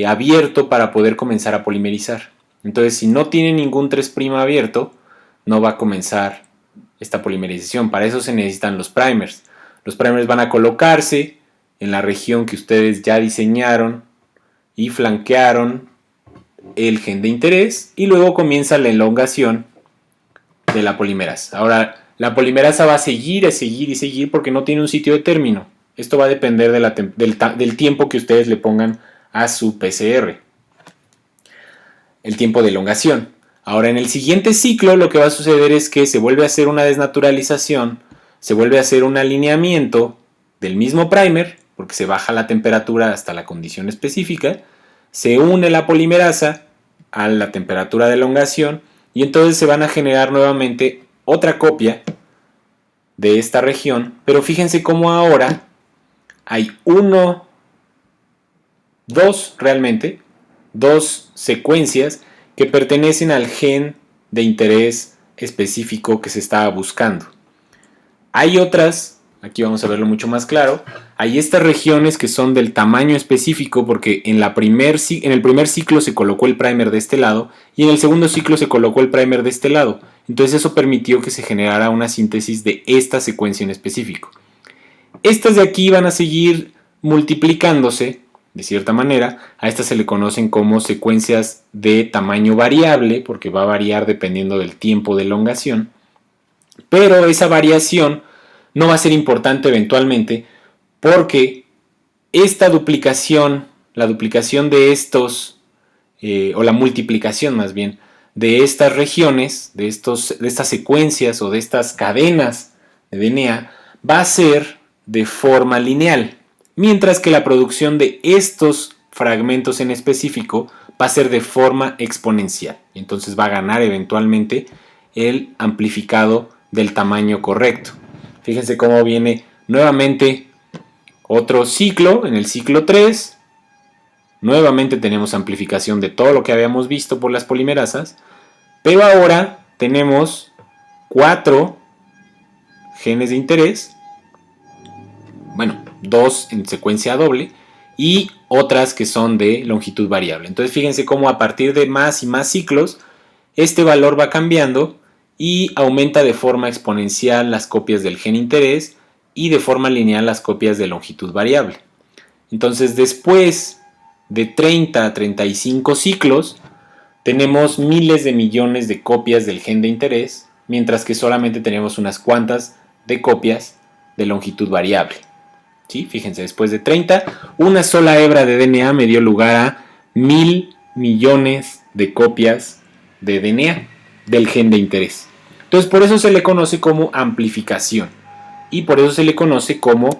abierto para poder comenzar a polimerizar. Entonces, si no tiene ningún 3' abierto, no va a comenzar esta polimerización. Para eso se necesitan los primers. Los primers van a colocarse en la región que ustedes ya diseñaron y flanquearon el gen de interés, y luego comienza la elongación de la polimerasa. Ahora, la polimerasa va a seguir porque no tiene un sitio de término. Esto va a depender del tiempo que ustedes le pongan a su PCR, el tiempo de elongación. Ahora, en el siguiente ciclo lo que va a suceder es que se vuelve a hacer una desnaturalización, se vuelve a hacer un alineamiento del mismo primer, porque se baja la temperatura hasta la condición específica, se une la polimerasa a la temperatura de elongación, y entonces se van a generar nuevamente otra copia de esta región, pero fíjense cómo ahora hay dos secuencias que pertenecen al gen de interés específico que se estaba buscando. Hay otras, aquí vamos a verlo mucho más claro, hay estas regiones que son del tamaño específico porque en el primer ciclo se colocó el primer de este lado y en el segundo ciclo se colocó el primer de este lado. Entonces eso permitió que se generara una síntesis de esta secuencia en específico. Estas de aquí van a seguir multiplicándose de cierta manera. A estas se le conocen como secuencias de tamaño variable porque va a variar dependiendo del tiempo de elongación. Pero esa variación no va a ser importante eventualmente porque esta duplicación, la duplicación de estos, o la multiplicación más bien, de estas regiones, de estas secuencias o de estas cadenas de DNA, va a ser de forma lineal, mientras que la producción de estos fragmentos en específico va a ser de forma exponencial. Entonces va a ganar eventualmente el amplificado del tamaño correcto. Fíjense cómo viene nuevamente otro ciclo, en el ciclo 3. Nuevamente tenemos amplificación de todo lo que habíamos visto por las polimerasas, pero ahora tenemos 4 genes de interés, bueno, 2 en secuencia doble y otras que son de longitud variable. Entonces fíjense cómo a partir de más y más ciclos este valor va cambiando y aumenta de forma exponencial las copias del gen interés y de forma lineal las copias de longitud variable. Entonces después de 30 a 35 ciclos tenemos miles de millones de copias del gen de interés mientras que solamente tenemos unas cuantas de copias de longitud variable. ¿Sí? Fíjense, después de 30, una sola hebra de DNA me dio lugar a 1000 millones de copias de DNA del gen de interés. Entonces, por eso se le conoce como amplificación y por eso se le conoce como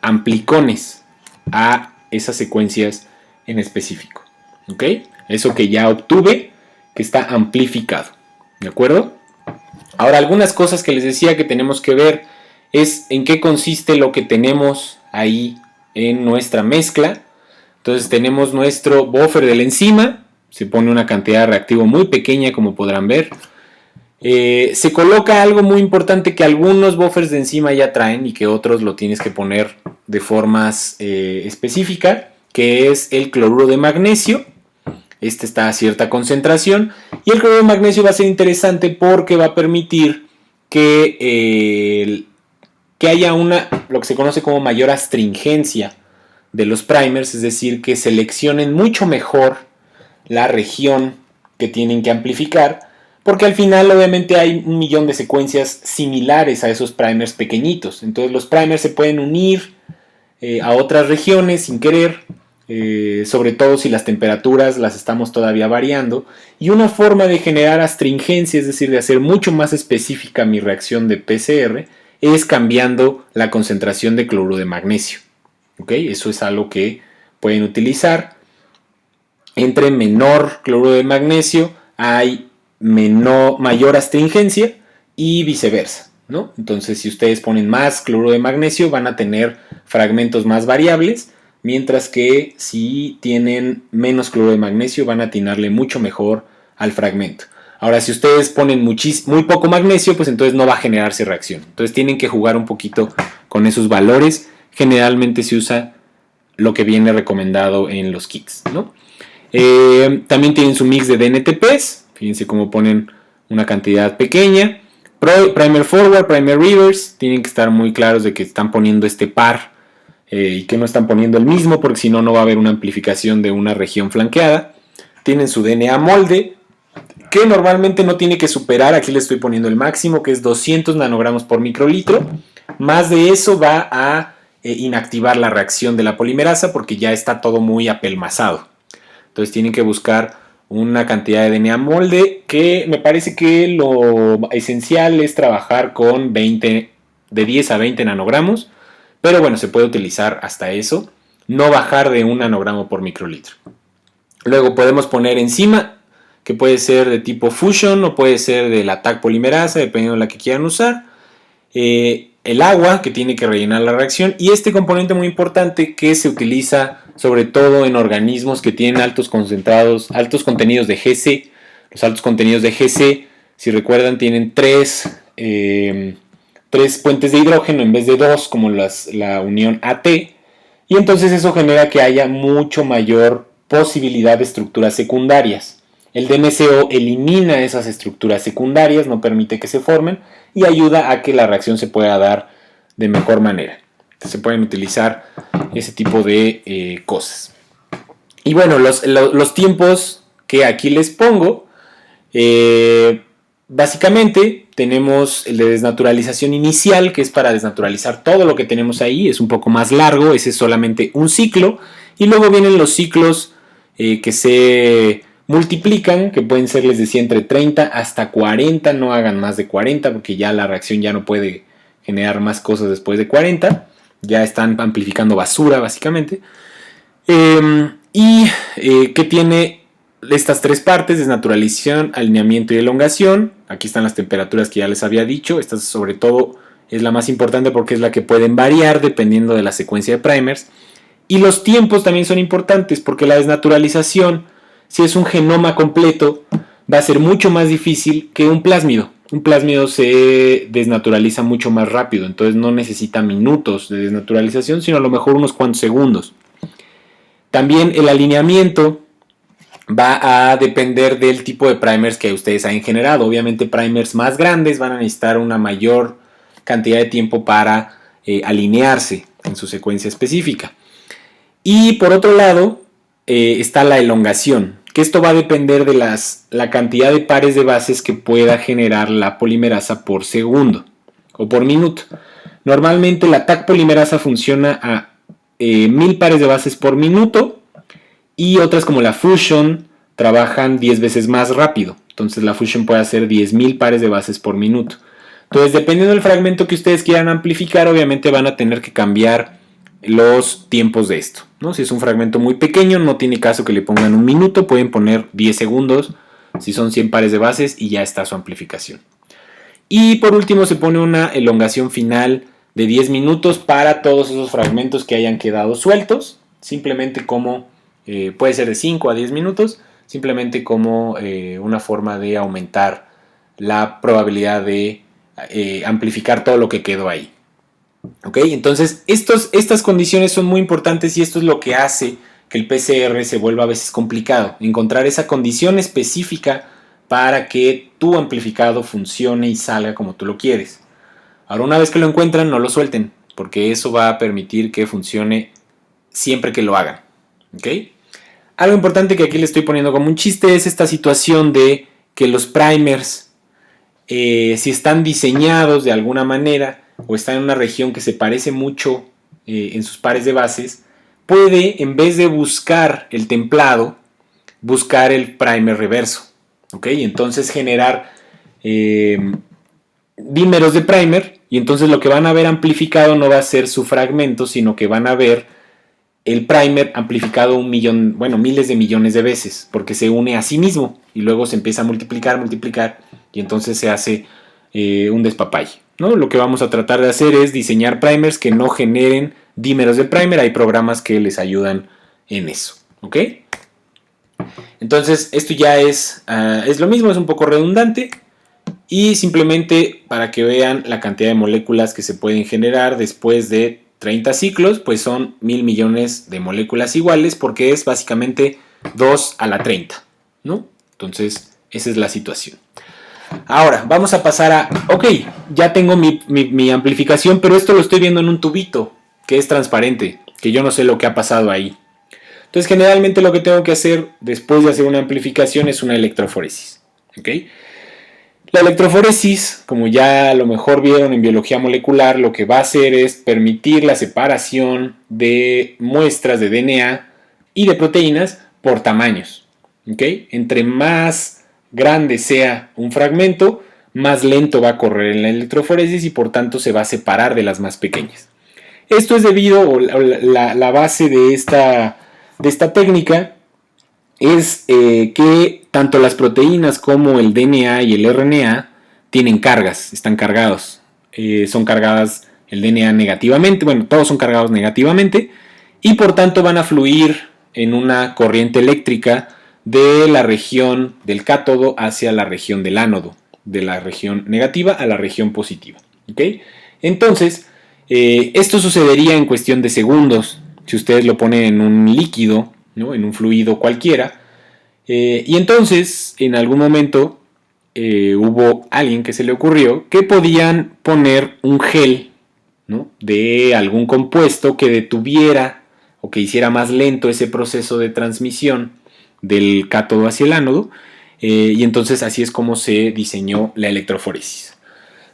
amplicones a esas secuencias en específico. ¿Ok? Eso que ya obtuve, que está amplificado. ¿De acuerdo? Ahora, algunas cosas que les decía que tenemos que ver es en qué consiste lo que tenemos ahí en nuestra mezcla. Entonces tenemos nuestro buffer de la enzima, se pone una cantidad de reactivo muy pequeña, como podrán ver. Se coloca algo muy importante que algunos buffers de enzima ya traen y que otros lo tienes que poner de formas específica, que es el cloruro de magnesio. Este está a cierta concentración y el cloruro de magnesio va a ser interesante porque va a permitir que haya lo que se conoce como mayor astringencia de los primers, es decir, que seleccionen mucho mejor la región que tienen que amplificar, porque al final obviamente hay 1.000.000 de secuencias similares a esos primers pequeñitos. Entonces los primers se pueden unir a otras regiones sin querer, sobre todo si las temperaturas las estamos todavía variando, y una forma de generar astringencia, es decir, de hacer mucho más específica mi reacción de PCR, es cambiando la concentración de cloruro de magnesio. ¿Okay? Eso es algo que pueden utilizar. Entre menor cloruro de magnesio hay mayor astringencia y viceversa, ¿no? Entonces, si ustedes ponen más cloruro de magnesio, van a tener fragmentos más variables, mientras que si tienen menos cloruro de magnesio, van a atinarle mucho mejor al fragmento. Ahora, si ustedes ponen muy poco magnesio, pues entonces no va a generarse reacción. Entonces tienen que jugar un poquito con esos valores. Generalmente se usa lo que viene recomendado en los kits, ¿no? También tienen su mix de DNTPs. Fíjense cómo ponen una cantidad pequeña. Primer forward, primer reverse. Tienen que estar muy claros de que están poniendo este par y que no están poniendo el mismo, porque si no, no va a haber una amplificación de una región flanqueada. Tienen su DNA molde, que normalmente no tiene que superar, aquí le estoy poniendo el máximo, que es 200 nanogramos por microlitro. Más de eso va a inactivar la reacción de la polimerasa porque ya está todo muy apelmazado. Entonces tienen que buscar una cantidad de DNA molde que me parece que lo esencial es trabajar con de 10 a 20 nanogramos, pero bueno, se puede utilizar hasta eso, no bajar de 1 nanogramo por microlitro. Luego podemos poner enzima, que puede ser de tipo fusion o puede ser de la Taq polimerasa, dependiendo de la que quieran usar. El agua, que tiene que rellenar la reacción, y este componente muy importante que se utiliza sobre todo en organismos que tienen altos contenidos de GC. Los altos contenidos de GC, si recuerdan, tienen tres puentes de hidrógeno en vez de 2, como la unión AT, y entonces eso genera que haya mucho mayor posibilidad de estructuras secundarias. El DMCO elimina esas estructuras secundarias, no permite que se formen y ayuda a que la reacción se pueda dar de mejor manera. Entonces, se pueden utilizar ese tipo de cosas. Y bueno, los tiempos que aquí les pongo, básicamente tenemos el de desnaturalización inicial, que es para desnaturalizar todo lo que tenemos ahí, es un poco más largo, ese es solamente un ciclo, y luego vienen los ciclos que se multiplican, que pueden ser, les decía, entre 30 hasta 40, no hagan más de 40 porque ya la reacción ya no puede generar más cosas después de 40, ya están amplificando basura básicamente. Que tiene estas tres partes: desnaturalización, alineamiento y elongación. Aquí están las temperaturas que ya les había dicho. Esta sobre todo es la más importante porque es la que pueden variar dependiendo de la secuencia de primers. Y los tiempos también son importantes porque la desnaturalización, si es un genoma completo, va a ser mucho más difícil que un plásmido. Un plásmido se desnaturaliza mucho más rápido, entonces no necesita minutos de desnaturalización, sino a lo mejor unos cuantos segundos. También el alineamiento va a depender del tipo de primers que ustedes hayan generado. Obviamente primers más grandes van a necesitar una mayor cantidad de tiempo para alinearse en su secuencia específica. Y por otro lado está la elongación, que esto va a depender de la cantidad de pares de bases que pueda generar la polimerasa por segundo o por minuto. Normalmente la Taq polimerasa funciona a 1000 pares de bases por minuto, y otras como la Fusion trabajan 10 veces más rápido. Entonces la Fusion puede hacer 10.000 pares de bases por minuto. Entonces, dependiendo del fragmento que ustedes quieran amplificar, obviamente van a tener que cambiar los tiempos de esto, ¿no? Si es un fragmento muy pequeño, no tiene caso que le pongan un minuto, pueden poner 10 segundos si son 100 pares de bases y ya está su amplificación. Y por último se pone una elongación final de 10 minutos para todos esos fragmentos que hayan quedado sueltos, simplemente como, puede ser de 5 a 10 minutos, simplemente como una forma de aumentar la probabilidad de amplificar todo lo que quedó ahí. ¿Ok? Entonces estas condiciones son muy importantes y esto es lo que hace que el PCR se vuelva a veces complicado, encontrar esa condición específica para que tu amplificado funcione y salga como tú lo quieres. Ahora, una vez que lo encuentran, no lo suelten, porque eso va a permitir que funcione siempre que lo hagan. ¿Ok? Algo importante que aquí le estoy poniendo como un chiste es esta situación de que los primers, si están diseñados de alguna manera o están en una región que se parece mucho en sus pares de bases, puede, en vez de buscar el templado, buscar el primer reverso. ¿Ok? Entonces generar dímeros de primer, y entonces lo que van a ver amplificado no va a ser su fragmento, sino que van a ver el primer amplificado miles de millones de veces, porque se une a sí mismo y luego se empieza a multiplicar y entonces se hace un despapalle, ¿no? Lo que vamos a tratar de hacer es diseñar primers que no generen dímeros de primer. Hay programas que les ayudan en eso, ¿ok? Entonces esto ya es lo mismo, es un poco redundante, y simplemente para que vean la cantidad de moléculas que se pueden generar después de 30 ciclos, pues son 1000 millones de moléculas iguales, porque es básicamente 2 a la 30, ¿no? Entonces esa es la situación. Ahora vamos a pasar a, ok, ya tengo mi amplificación, pero esto lo estoy viendo en un tubito que es transparente, que yo no sé lo que ha pasado ahí. Entonces generalmente lo que tengo que hacer después de hacer una amplificación es una electroforesis. ¿Ok? La electroforesis, como ya a lo mejor vieron en biología molecular, lo que va a hacer es permitir la separación de muestras de DNA y de proteínas por tamaños. ¿Ok? Entre más grande sea un fragmento, más lento va a correr en la electroforesis y por tanto se va a separar de las más pequeñas. Esto es debido, la base de esta técnica es que tanto las proteínas como el DNA y el RNA tienen cargas, están cargados. Son cargadas el DNA negativamente, bueno, todos son cargados negativamente, y por tanto van a fluir en una corriente eléctrica de la región del cátodo hacia la región del ánodo, de la región negativa a la región positiva. ¿Okay? Entonces, esto sucedería en cuestión de segundos, si ustedes lo ponen en un líquido, ¿no? En un fluido cualquiera, y entonces en algún momento hubo alguien que se le ocurrió que podían poner un gel, ¿no? De algún compuesto que detuviera o que hiciera más lento ese proceso de transmisión del cátodo hacia el ánodo, y entonces así es como se diseñó la electroforesis.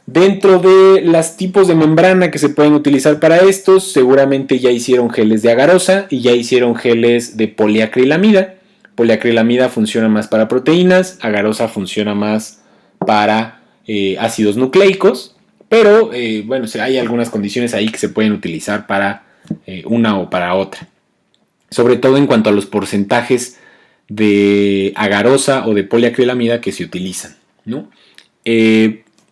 Dentro de los tipos de membrana que se pueden utilizar para estos, seguramente ya hicieron geles de agarosa y ya hicieron geles de poliacrilamida. Poliacrilamida funciona más para proteínas, agarosa funciona más para ácidos nucleicos, pero bueno, hay algunas condiciones ahí que se pueden utilizar para una o para otra. Sobre todo en cuanto a los porcentajes de agarosa o de poliacrilamida que se utilizan, ¿no?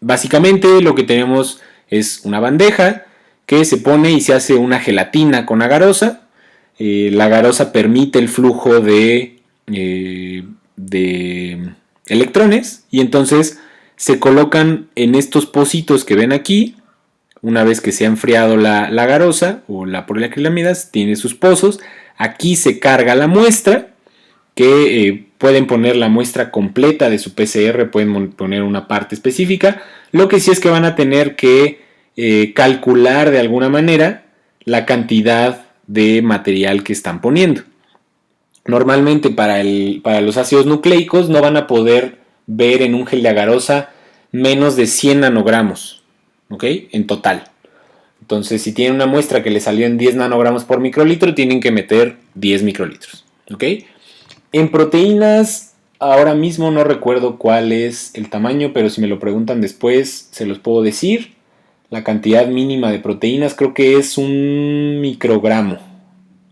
Básicamente lo que tenemos es una bandeja que se pone y se hace una gelatina con agarosa. La agarosa permite el flujo de electrones y entonces se colocan en estos pocitos que ven aquí. Una vez que se ha enfriado la agarosa o la poliacrilamida, tiene sus pozos. Aquí se carga la muestra, que pueden poner la muestra completa de su PCR, pueden poner una parte específica. Lo que sí es que van a tener que calcular de alguna manera la cantidad de material que están poniendo. Normalmente para los ácidos nucleicos no van a poder ver en un gel de agarosa menos de 100 nanogramos, ¿ok? En total. Entonces, si tienen una muestra que le salió en 10 nanogramos por microlitro, tienen que meter 10 microlitros, ¿ok? En proteínas, ahora mismo no recuerdo cuál es el tamaño, pero si me lo preguntan después, se los puedo decir. La cantidad mínima de proteínas creo que es 1 microgramo,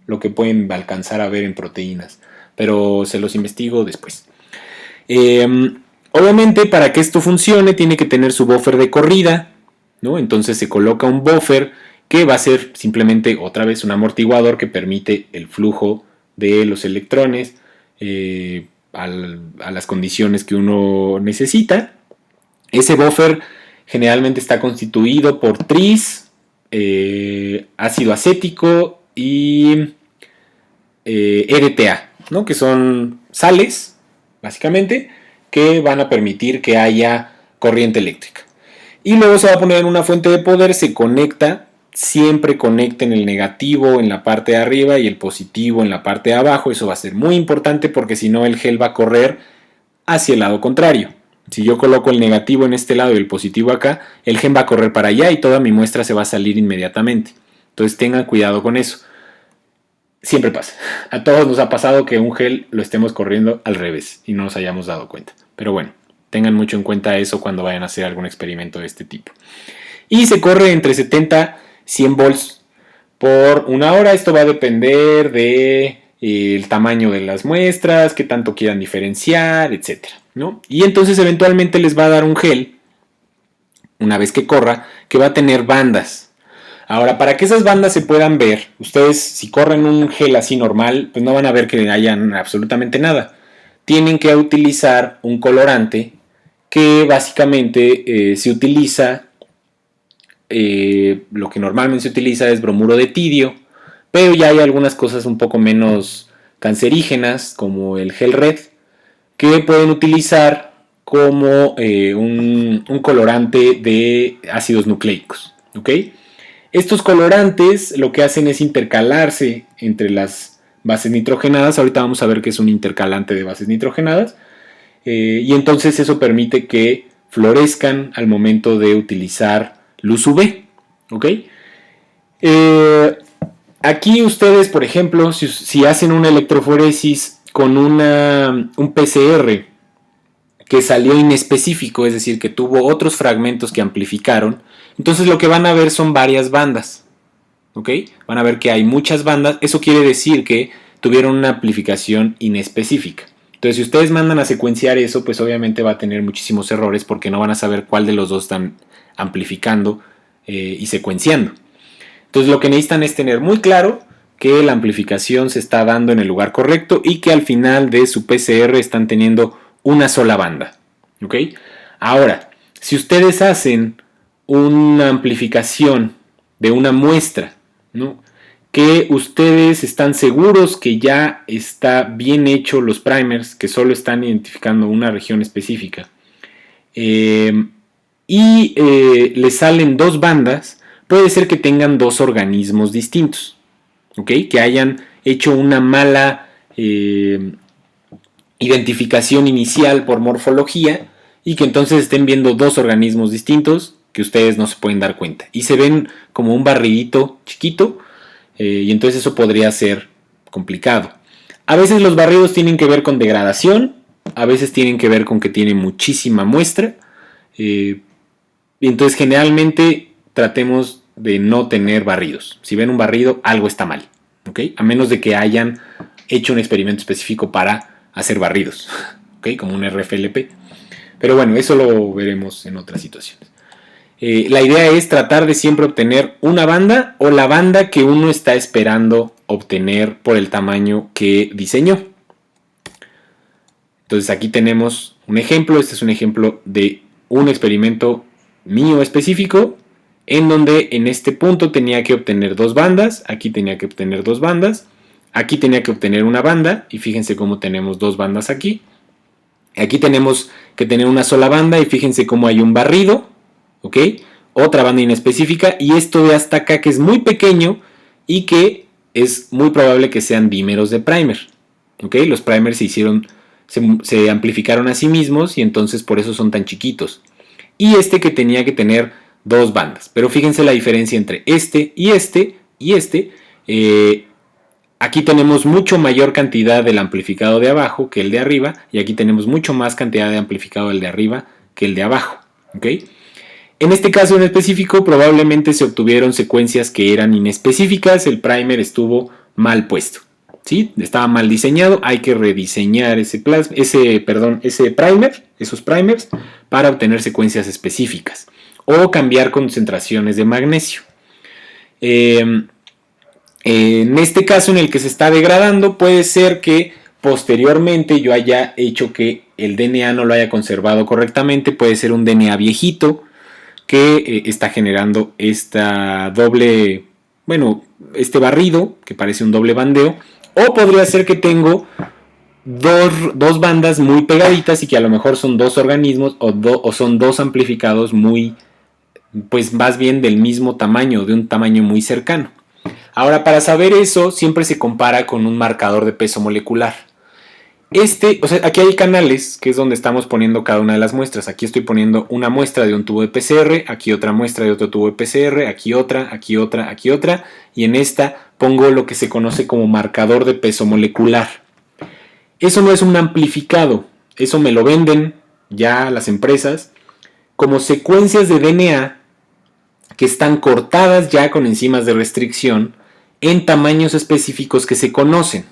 lo que pueden alcanzar a ver en proteínas, pero se los investigo después. Obviamente, para que esto funcione, tiene que tener su buffer de corrida, ¿no? Entonces se coloca un buffer que va a ser simplemente otra vez un amortiguador que permite el flujo de los electrones a las condiciones que uno necesita. Ese buffer generalmente está constituido por tris, ácido acético y EDTA, ¿no? Que son sales, básicamente, que van a permitir que haya corriente eléctrica. Y luego se va a poner en una fuente de poder, se conecta, siempre conecten el negativo en la parte de arriba y el positivo en la parte de abajo. Eso va a ser muy importante porque si no el gel va a correr hacia el lado contrario. Si yo coloco el negativo en este lado y el positivo acá, el gel va a correr para allá y toda mi muestra se va a salir inmediatamente. Entonces tengan cuidado con eso. Siempre pasa. A todos nos ha pasado que un gel lo estemos corriendo al revés y no nos hayamos dado cuenta. Pero bueno, tengan mucho en cuenta eso cuando vayan a hacer algún experimento de este tipo. Y se corre entre 70 y 100 volts por una hora. Esto va a depender de el tamaño de las muestras, qué tanto quieran diferenciar, etc., ¿no? Y entonces eventualmente les va a dar un gel, una vez que corra, que va a tener bandas. Ahora, para que esas bandas se puedan ver, ustedes si corren un gel así normal, pues no van a ver que hayan absolutamente nada. Tienen que utilizar un colorante que básicamente se utiliza, lo que normalmente se utiliza es bromuro de tidio, pero ya hay algunas cosas un poco menos cancerígenas, como el gel red, que pueden utilizar como un colorante de ácidos nucleicos, ¿ok? Estos colorantes lo que hacen es intercalarse entre las bases nitrogenadas. Ahorita vamos a ver qué es un intercalante de bases nitrogenadas. Y entonces eso permite que florezcan al momento de utilizar luz UV. ¿Ok? Aquí ustedes, por ejemplo, si hacen una electroforesis con un PCR que salió inespecífico, es decir, que tuvo otros fragmentos que amplificaron, entonces lo que van a ver son varias bandas, ¿ok? Van a ver que hay muchas bandas, eso quiere decir que tuvieron una amplificación inespecífica. Entonces, si ustedes mandan a secuenciar eso, pues obviamente va a tener muchísimos errores porque no van a saber cuál de los dos están amplificando y secuenciando. Entonces, lo que necesitan es tener muy claro que la amplificación se está dando en el lugar correcto y que al final de su PCR están teniendo una sola banda, ¿ok? Ahora, si ustedes hacen una amplificación de una muestra, ¿no?, que ustedes están seguros que ya está bien hecho los primers, que solo están identificando una región específica, y les salen dos bandas, puede ser que tengan dos organismos distintos, ¿ok? Que hayan hecho una mala identificación inicial por morfología y que entonces estén viendo dos organismos distintos que ustedes no se pueden dar cuenta y se ven como un barridito chiquito, y entonces eso podría ser complicado. A veces los barridos tienen que ver con degradación, a veces tienen que ver con que tiene muchísima muestra, y entonces generalmente tratemos de no tener barridos. Si ven un barrido, algo está mal, ¿ok? A menos de que hayan hecho un experimento específico para hacer barridos, ¿ok? Como un RFLP. Pero bueno, eso lo veremos en otras situaciones. La idea es tratar de siempre obtener una banda o la banda que uno está esperando obtener por el tamaño que diseñó. Entonces aquí tenemos un ejemplo. Este es un ejemplo de un experimento mío específico en donde en este punto tenía que obtener dos bandas, aquí tenía que obtener dos bandas, aquí tenía que obtener una banda y fíjense cómo tenemos dos bandas aquí. Aquí tenemos que tener una sola banda y fíjense cómo hay un barrido, ¿ok? Otra banda inespecífica y esto de hasta acá que es muy pequeño y que es muy probable que sean dímeros de primer, ¿ok? Los primers se amplificaron a sí mismos y entonces por eso son tan chiquitos. Y este que tenía que tener 2 bandas. Pero fíjense la diferencia entre este y este y este. Aquí tenemos mucho mayor cantidad del amplificado de abajo que el de arriba, y aquí tenemos mucho más cantidad de amplificado del de arriba que el de abajo, ¿ok? En este caso en específico probablemente se obtuvieron secuencias que eran inespecíficas, el primer estuvo mal puesto, ¿sí? Estaba mal diseñado, hay que rediseñar esos primers para obtener secuencias específicas o cambiar concentraciones de magnesio. En este caso en el que se está degradando, puede ser que posteriormente yo haya hecho que el DNA no lo haya conservado correctamente. Puede ser un DNA viejito que está generando este barrido que parece un doble bandeo. O podría ser que tengo dos bandas muy pegaditas y que a lo mejor son 2 organismos o son 2 amplificados pues más bien del mismo tamaño, de un tamaño muy cercano. Ahora, para saber eso, siempre se compara con un marcador de peso molecular. Aquí hay canales, que es donde estamos poniendo cada una de las muestras. Aquí estoy poniendo una muestra de un tubo de PCR, aquí otra muestra de otro tubo de PCR, aquí otra, aquí otra, aquí otra, y en esta pongo lo que se conoce como marcador de peso molecular. Eso no es un amplificado, eso me lo venden ya las empresas como secuencias de DNA que están cortadas ya con enzimas de restricción en tamaños específicos que se conocen.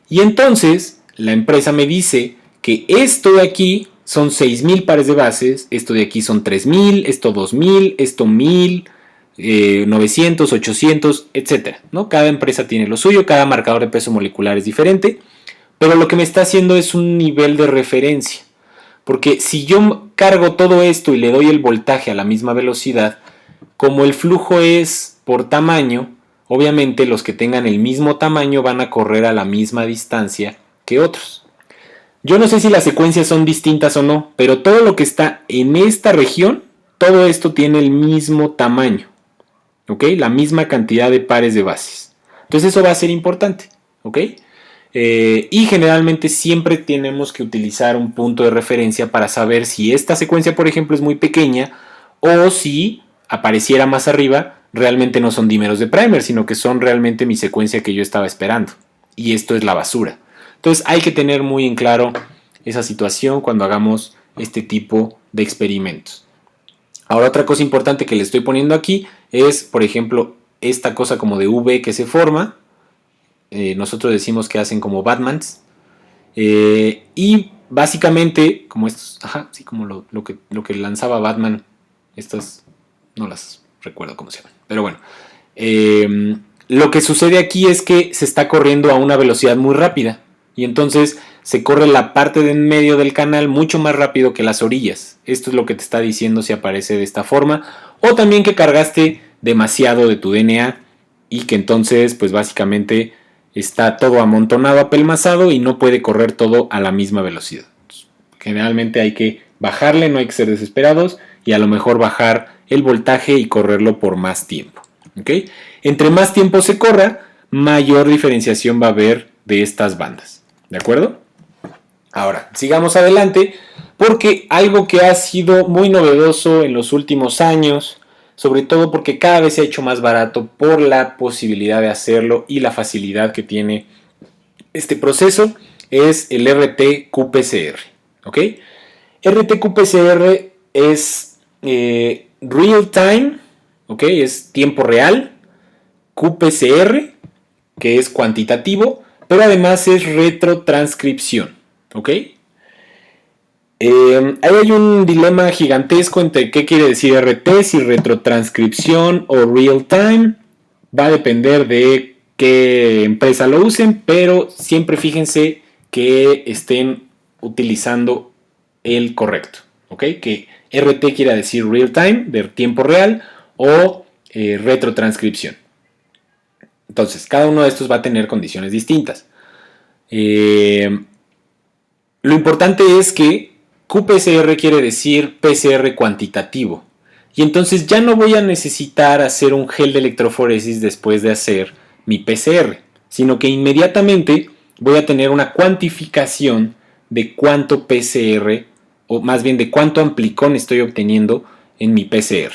Y entonces la empresa me dice que esto de aquí son 6.000 pares de bases, esto de aquí son 3.000, esto 2.000, esto 1.000, 900, 800, etc. ¿no? Cada empresa tiene lo suyo, cada marcador de peso molecular es diferente, pero lo que me está haciendo es un nivel de referencia. Porque si yo cargo todo esto y le doy el voltaje a la misma velocidad, como el flujo es por tamaño, obviamente los que tengan el mismo tamaño van a correr a la misma distancia que otros. Yo no sé si las secuencias son distintas o no, pero todo lo que está en esta región, todo esto tiene el mismo tamaño, ¿ok? La misma cantidad de pares de bases. Entonces eso va a ser importante, ¿ok? Y generalmente siempre tenemos que utilizar un punto de referencia para saber si esta secuencia, por ejemplo, es muy pequeña o si apareciera más arriba, realmente no son dímeros de primer, sino que son realmente mi secuencia que yo estaba esperando. Y esto es la basura. Entonces hay que tener muy en claro esa situación cuando hagamos este tipo de experimentos. Ahora, otra cosa importante que le estoy poniendo aquí es, por ejemplo, esta cosa como de V que se forma. Nosotros decimos que hacen como Batmans. Y básicamente, como estos, sí, como lo que lanzaba Batman, estas no las recuerdo cómo se llaman, pero bueno, lo que sucede aquí es que se está corriendo a una velocidad muy rápida y entonces se corre la parte de en medio del canal mucho más rápido que las orillas. Esto es lo que te está diciendo si aparece de esta forma, o también que cargaste demasiado de tu DNA y que entonces pues básicamente está todo amontonado, apelmazado y no puede correr todo a la misma velocidad. Generalmente hay que bajarle, no hay que ser desesperados y a lo mejor bajar el voltaje y correrlo por más tiempo. ¿Okay? Entre más tiempo se corra, mayor diferenciación va a haber de estas bandas. ¿De acuerdo? Ahora, sigamos adelante porque algo que ha sido muy novedoso en los últimos años, sobre todo porque cada vez se ha hecho más barato por la posibilidad de hacerlo y la facilidad que tiene este proceso, es el RT-qPCR. ¿Ok? RT-qPCR es real time, ¿ok? Es tiempo real, qPCR, que es cuantitativo, pero además es retrotranscripción, ¿ok? Ahí hay un dilema gigantesco entre qué quiere decir RT, si retrotranscripción o real time. Va a depender de qué empresa lo usen, pero siempre fíjense que estén utilizando el correcto, ¿ok? Que RT quiera decir real time, de tiempo real, o retrotranscripción. Entonces, cada uno de estos va a tener condiciones distintas. Lo importante es que qPCR quiere decir PCR cuantitativo. Y entonces ya no voy a necesitar hacer un gel de electroforesis después de hacer mi PCR, sino que inmediatamente voy a tener una cuantificación de cuánto PCR, o más bien de cuánto amplicón estoy obteniendo en mi PCR.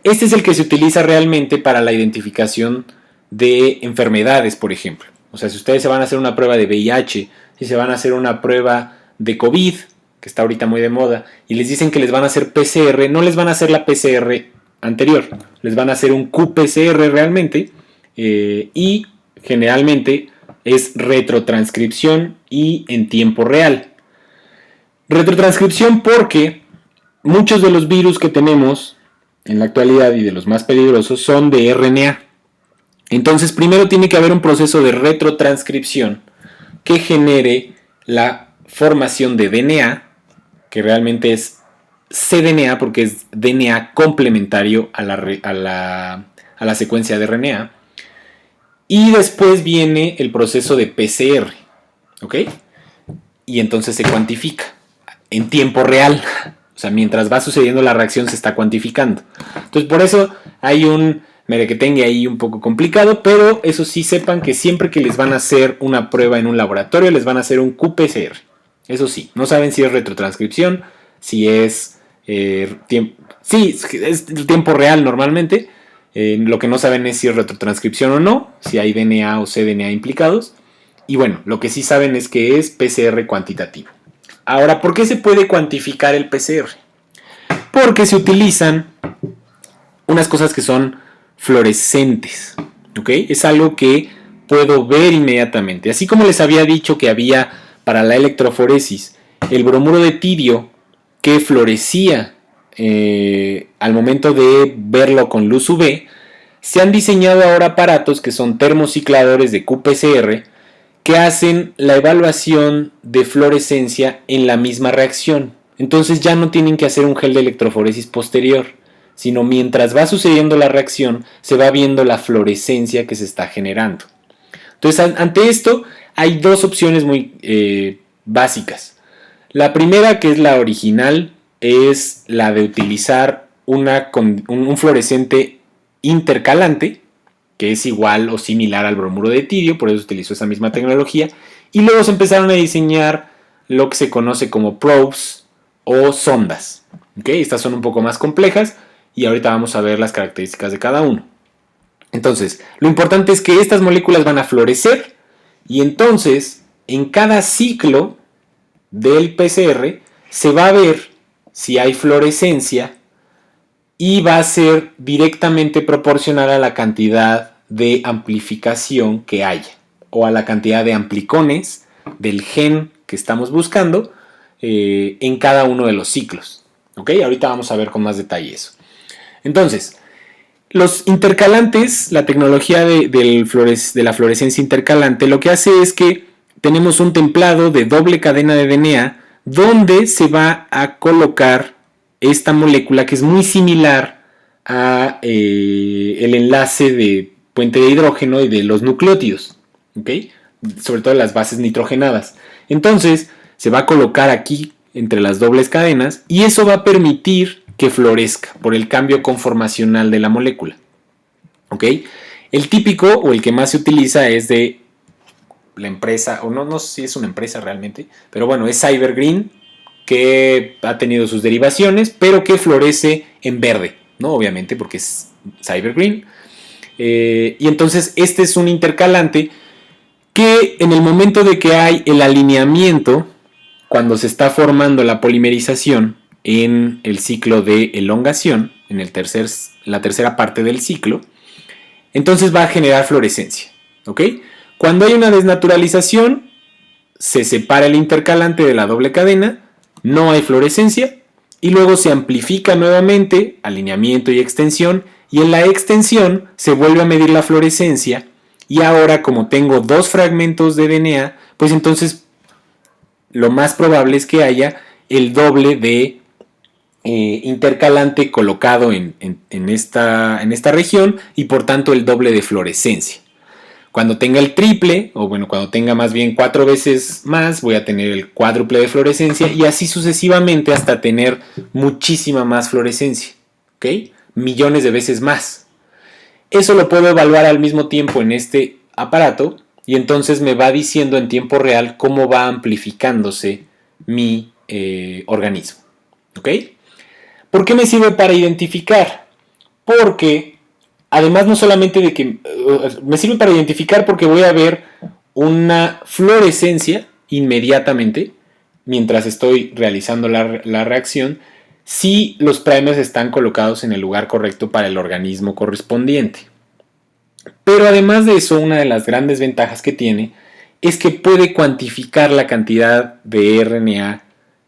Este es el que se utiliza realmente para la identificación de enfermedades, por ejemplo. O sea, si ustedes se van a hacer una prueba de VIH, si se van a hacer una prueba de COVID, que está ahorita muy de moda, y les dicen que les van a hacer PCR, no les van a hacer la PCR anterior, les van a hacer un qPCR realmente, y generalmente es retrotranscripción y en tiempo real. Retrotranscripción porque muchos de los virus que tenemos en la actualidad y de los más peligrosos son de RNA. Entonces primero tiene que haber un proceso de retrotranscripción que genere la formación de DNA, que realmente es cDNA porque es DNA complementario a la secuencia de RNA. Y después viene el proceso de PCR, ¿ok? Y entonces se cuantifica en tiempo real. O sea, mientras va sucediendo la reacción se está cuantificando. Entonces por eso hay un merequetengue ahí un poco complicado, pero eso sí, sepan que siempre que les van a hacer una prueba en un laboratorio les van a hacer un qPCR. Eso sí, no saben si es retrotranscripción, si es sí, es tiempo real normalmente. Lo que no saben es si es retrotranscripción o no, si hay DNA o cDNA implicados. Y bueno, lo que sí saben es que es PCR cuantitativo. Ahora, ¿por qué se puede cuantificar el PCR? Porque se utilizan unas cosas que son fluorescentes, ¿ok? Es algo que puedo ver inmediatamente. Así como les había dicho que había para la electroforesis el bromuro de tirio que fluorescía al momento de verlo con luz UV, se han diseñado ahora aparatos que son termocicladores de qPCR que hacen la evaluación de fluorescencia en la misma reacción. Entonces ya no tienen que hacer un gel de electroforesis posterior, sino mientras va sucediendo la reacción se va viendo la fluorescencia que se está generando. Entonces ante esto hay dos opciones muy básicas. La primera, que es la original, es la de utilizar un fluorescente intercalante, que es igual o similar al bromuro de tirio, por eso se utilizó esa misma tecnología, y luego se empezaron a diseñar lo que se conoce como probes o sondas. ¿Okay? Estas son un poco más complejas y ahorita vamos a ver las características de cada uno. Entonces, lo importante es que estas moléculas van a fluorescer y entonces en cada ciclo del PCR se va a ver si hay fluorescencia y va a ser directamente proporcional a la cantidad de amplificación que haya o a la cantidad de amplicones del gen que estamos buscando en cada uno de los ciclos. ¿Ok? Ahorita vamos a ver con más detalle eso. Entonces, los intercalantes, la tecnología de la fluorescencia intercalante, lo que hace es que tenemos un templado de doble cadena de DNA donde se va a colocar esta molécula que es muy similar a el enlace de puente de hidrógeno y de los nucleótidos, ¿okay? Sobre todo las bases nitrogenadas. Entonces se va a colocar aquí entre las dobles cadenas y eso va a permitir que florezca por el cambio conformacional de la molécula. ¿Okay? El típico o el que más se utiliza es de la empresa, o no sé si es una empresa realmente, pero bueno, es Cybergreen, que ha tenido sus derivaciones, pero que florece en verde, ¿no? Obviamente porque es Cybergreen. Y entonces este es un intercalante que en el momento de que hay el alineamiento, cuando se está formando la polimerización en el ciclo de elongación, en la tercera parte del ciclo, entonces va a generar fluorescencia. ¿Ok? Cuando hay una desnaturalización, se separa el intercalante de la doble cadena, no hay fluorescencia, y luego se amplifica nuevamente, alineamiento y extensión, y en la extensión se vuelve a medir la fluorescencia, y ahora como tengo dos fragmentos de DNA, pues entonces lo más probable es que haya el doble de intercalante colocado en esta región y por tanto el doble de fluorescencia. Cuando tenga el triple, o bueno, cuando tenga más bien 4 veces más, voy a tener el cuádruple de fluorescencia y así sucesivamente hasta tener muchísima más fluorescencia, ¿ok? Millones de veces más. Eso lo puedo evaluar al mismo tiempo en este aparato y entonces me va diciendo en tiempo real cómo va amplificándose mi organismo. ¿Ok? ¿Por qué me sirve para identificar? Porque además no solamente de que me sirve para identificar porque voy a ver una fluorescencia inmediatamente mientras estoy realizando la reacción si los primers están colocados en el lugar correcto para el organismo correspondiente. Pero además de eso, una de las grandes ventajas que tiene es que puede cuantificar la cantidad de RNA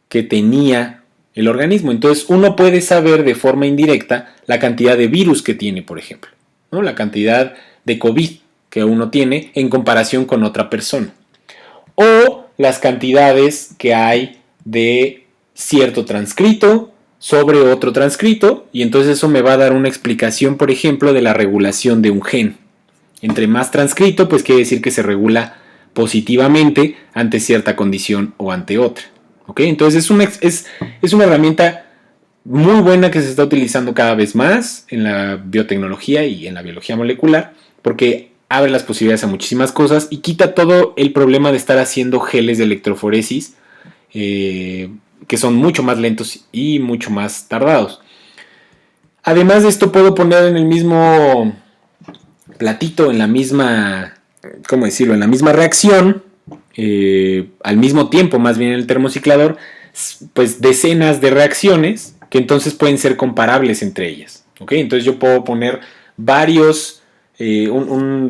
que tenía el organismo. Entonces uno puede saber de forma indirecta la cantidad de virus que tiene, por ejemplo, ¿no? La cantidad de COVID que uno tiene en comparación con otra persona. O las cantidades que hay de cierto transcrito sobre otro transcrito, y entonces eso me va a dar una explicación, por ejemplo, de la regulación de un gen. Entre más transcrito, pues quiere decir que se regula positivamente ante cierta condición o ante otra. ¿Ok? Entonces es una herramienta muy buena que se está utilizando cada vez más en la biotecnología y en la biología molecular, porque abre las posibilidades a muchísimas cosas y quita todo el problema de estar haciendo geles de electroforesis que son mucho más lentos y mucho más tardados. Además de esto, puedo poner en el mismo platito, en la misma, ¿cómo decirlo?, en la misma reacción, al mismo tiempo, más bien en el termociclador, pues decenas de reacciones que entonces pueden ser comparables entre ellas. ¿Ok? Entonces yo puedo poner varios,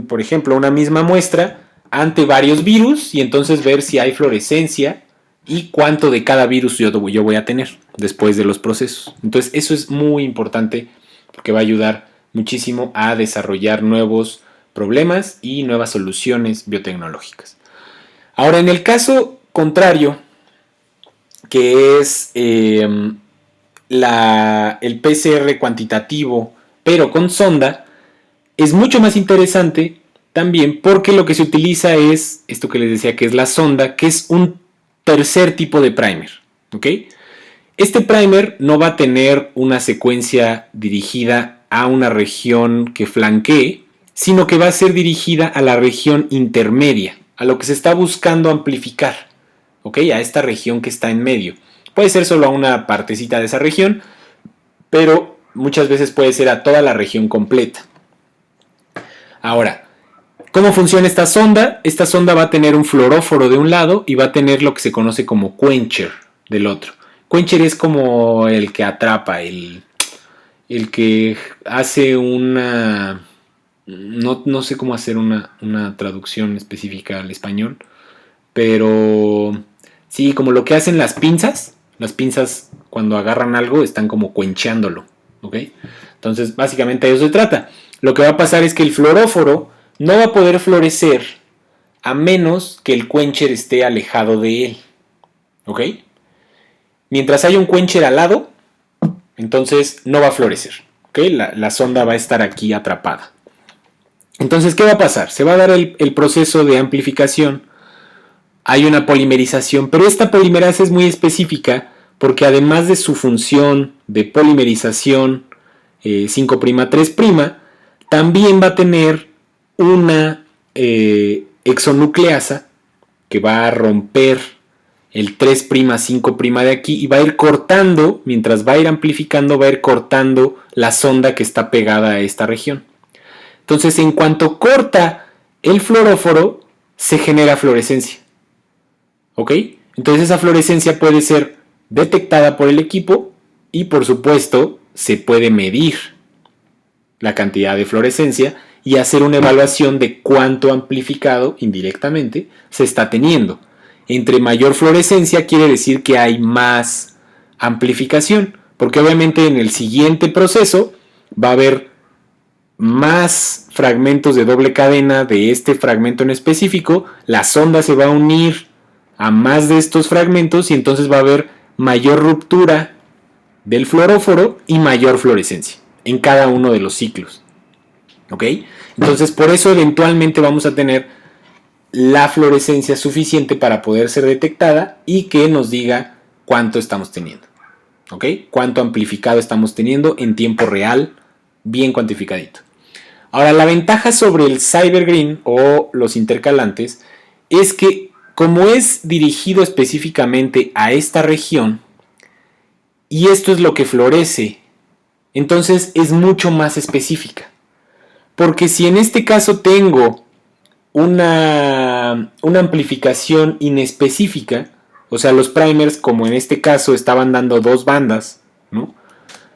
por ejemplo, una misma muestra ante varios virus y entonces ver si hay fluorescencia y cuánto de cada virus yo voy a tener después de los procesos. Entonces eso es muy importante porque va a ayudar muchísimo a desarrollar nuevos problemas y nuevas soluciones biotecnológicas. Ahora, en el caso contrario, que es el PCR cuantitativo, pero con sonda, es mucho más interesante también porque lo que se utiliza es esto que les decía que es la sonda, que es un tercer tipo de primer. ¿Ok? Este primer no va a tener una secuencia dirigida a una región que flanquee, sino que va a ser dirigida a la región intermedia, a lo que se está buscando amplificar, ¿ok? A esta región que está en medio. Puede ser solo a una partecita de esa región, pero muchas veces puede ser a toda la región completa. Ahora, ¿cómo funciona esta sonda? Esta sonda va a tener un fluoróforo de un lado y va a tener lo que se conoce como quencher del otro. Quencher es como el que atrapa, el que hace una... No sé cómo hacer una traducción específica al español, pero sí, como lo que hacen las pinzas. Las pinzas cuando agarran algo están como cuencheándolo, ¿ok? Entonces básicamente de eso se trata. Lo que va a pasar es que el fluoróforo no va a poder florecer a menos que el quencher esté alejado de él, ¿ok? Mientras haya un quencher al lado, entonces no va a florecer, ¿ok? La sonda va a estar aquí atrapada. Entonces, ¿qué va a pasar? Se va a dar el proceso de amplificación. Hay una polimerización, pero esta polimerasa es muy específica porque además de su función de polimerización 5'3', también va a tener una exonucleasa que va a romper el 3', 5' de aquí y va a ir cortando, mientras va a ir amplificando, va a ir cortando la sonda que está pegada a esta región. Entonces, en cuanto corta el fluoróforo, se genera fluorescencia. ¿Ok? Entonces esa fluorescencia puede ser detectada por el equipo y, por supuesto, se puede medir la cantidad de fluorescencia y hacer una evaluación de cuánto amplificado indirectamente se está teniendo. Entre mayor fluorescencia quiere decir que hay más amplificación, porque obviamente en el siguiente proceso va a haber más fragmentos de doble cadena de este fragmento en específico, la sonda se va a unir a más de estos fragmentos y entonces va a haber mayor ruptura del fluoróforo y mayor fluorescencia en cada uno de los ciclos. ¿Ok? Entonces por eso eventualmente vamos a tener la fluorescencia suficiente para poder ser detectada y que nos diga cuánto estamos teniendo. ¿Ok? Cuánto amplificado estamos teniendo en tiempo real, bien cuantificadito. Ahora, la ventaja sobre el Cybergreen o los intercalantes es que como es dirigido específicamente a esta región, y esto es lo que florece, entonces es mucho más específica. Porque si en este caso tengo una amplificación inespecífica, o sea, los primers, como en este caso estaban dando dos bandas, ¿no?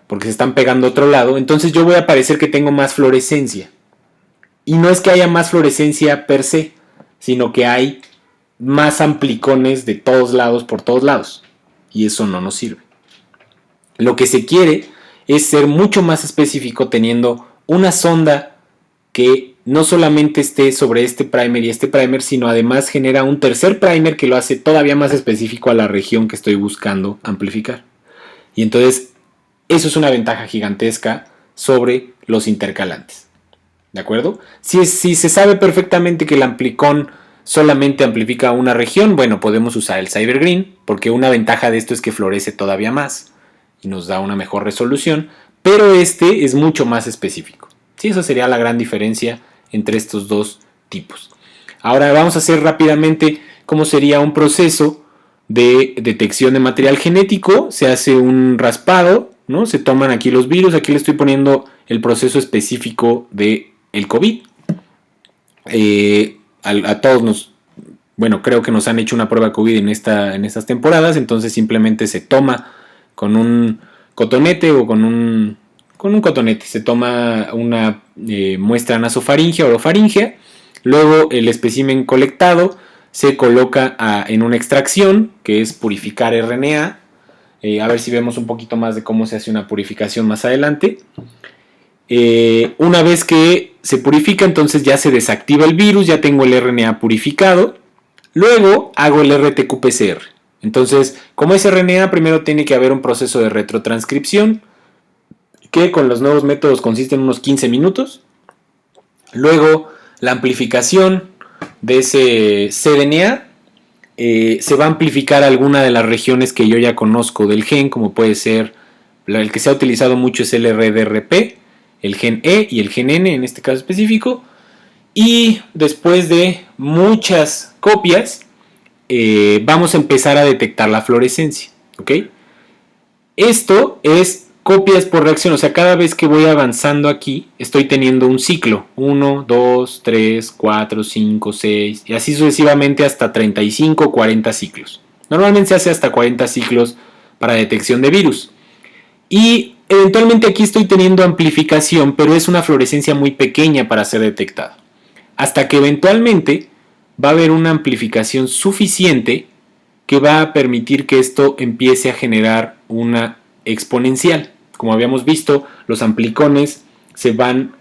Porque se están pegando a otro lado, entonces yo voy a parecer que tengo más fluorescencia. Y no es que haya más fluorescencia per se, sino que hay más amplicones de todos lados por todos lados. Y eso no nos sirve. Lo que se quiere es ser mucho más específico teniendo una sonda que no solamente esté sobre este primer y este primer, sino además genera un tercer primer que lo hace todavía más específico a la región que estoy buscando amplificar. Y entonces eso es una ventaja gigantesca sobre los intercalantes. ¿De acuerdo? Si se sabe perfectamente que el amplicón solamente amplifica una región, bueno, podemos usar el Cybergreen, porque una ventaja de esto es que florece todavía más y nos da una mejor resolución, pero este es mucho más específico. Sí, esa sería la gran diferencia entre estos dos tipos. Ahora vamos a hacer rápidamente cómo sería un proceso de detección de material genético. Se hace un raspado, ¿no? Se toman aquí los virus, aquí le estoy poniendo el proceso específico del COVID. A todos nos, bueno, creo que nos han hecho una prueba COVID en estas temporadas, entonces simplemente se toma con un cotonete o con un cotonete, se toma una muestra nasofaringea o orofaringea, luego el espécimen colectado se coloca en una extracción, que es purificar RNA, a ver si vemos un poquito más de cómo se hace una purificación más adelante. Una vez que se purifica, entonces ya se desactiva el virus, ya tengo el RNA purificado. Luego hago el RT-qPCR. Entonces, como es RNA, primero tiene que haber un proceso de retrotranscripción, que con los nuevos métodos consiste en unos 15 minutos. Luego, la amplificación de ese cDNA. Se va a amplificar alguna de las regiones que yo ya conozco del gen, como puede ser, el que se ha utilizado mucho es el RDRP, el gen E y el gen N en este caso específico. Y después de muchas copias, vamos a empezar a detectar la fluorescencia. ¿Okay? Esto es copias por reacción, o sea, cada vez que voy avanzando aquí, estoy teniendo un ciclo. 1, 2, 3, 4, 5, 6, y así sucesivamente hasta 35, 40 ciclos. Normalmente se hace hasta 40 ciclos para detección de virus. Y eventualmente aquí estoy teniendo amplificación, pero es una fluorescencia muy pequeña para ser detectada. Hasta que eventualmente va a haber una amplificación suficiente que va a permitir que esto empiece a generar una exponencial. Como habíamos visto, los amplicones se van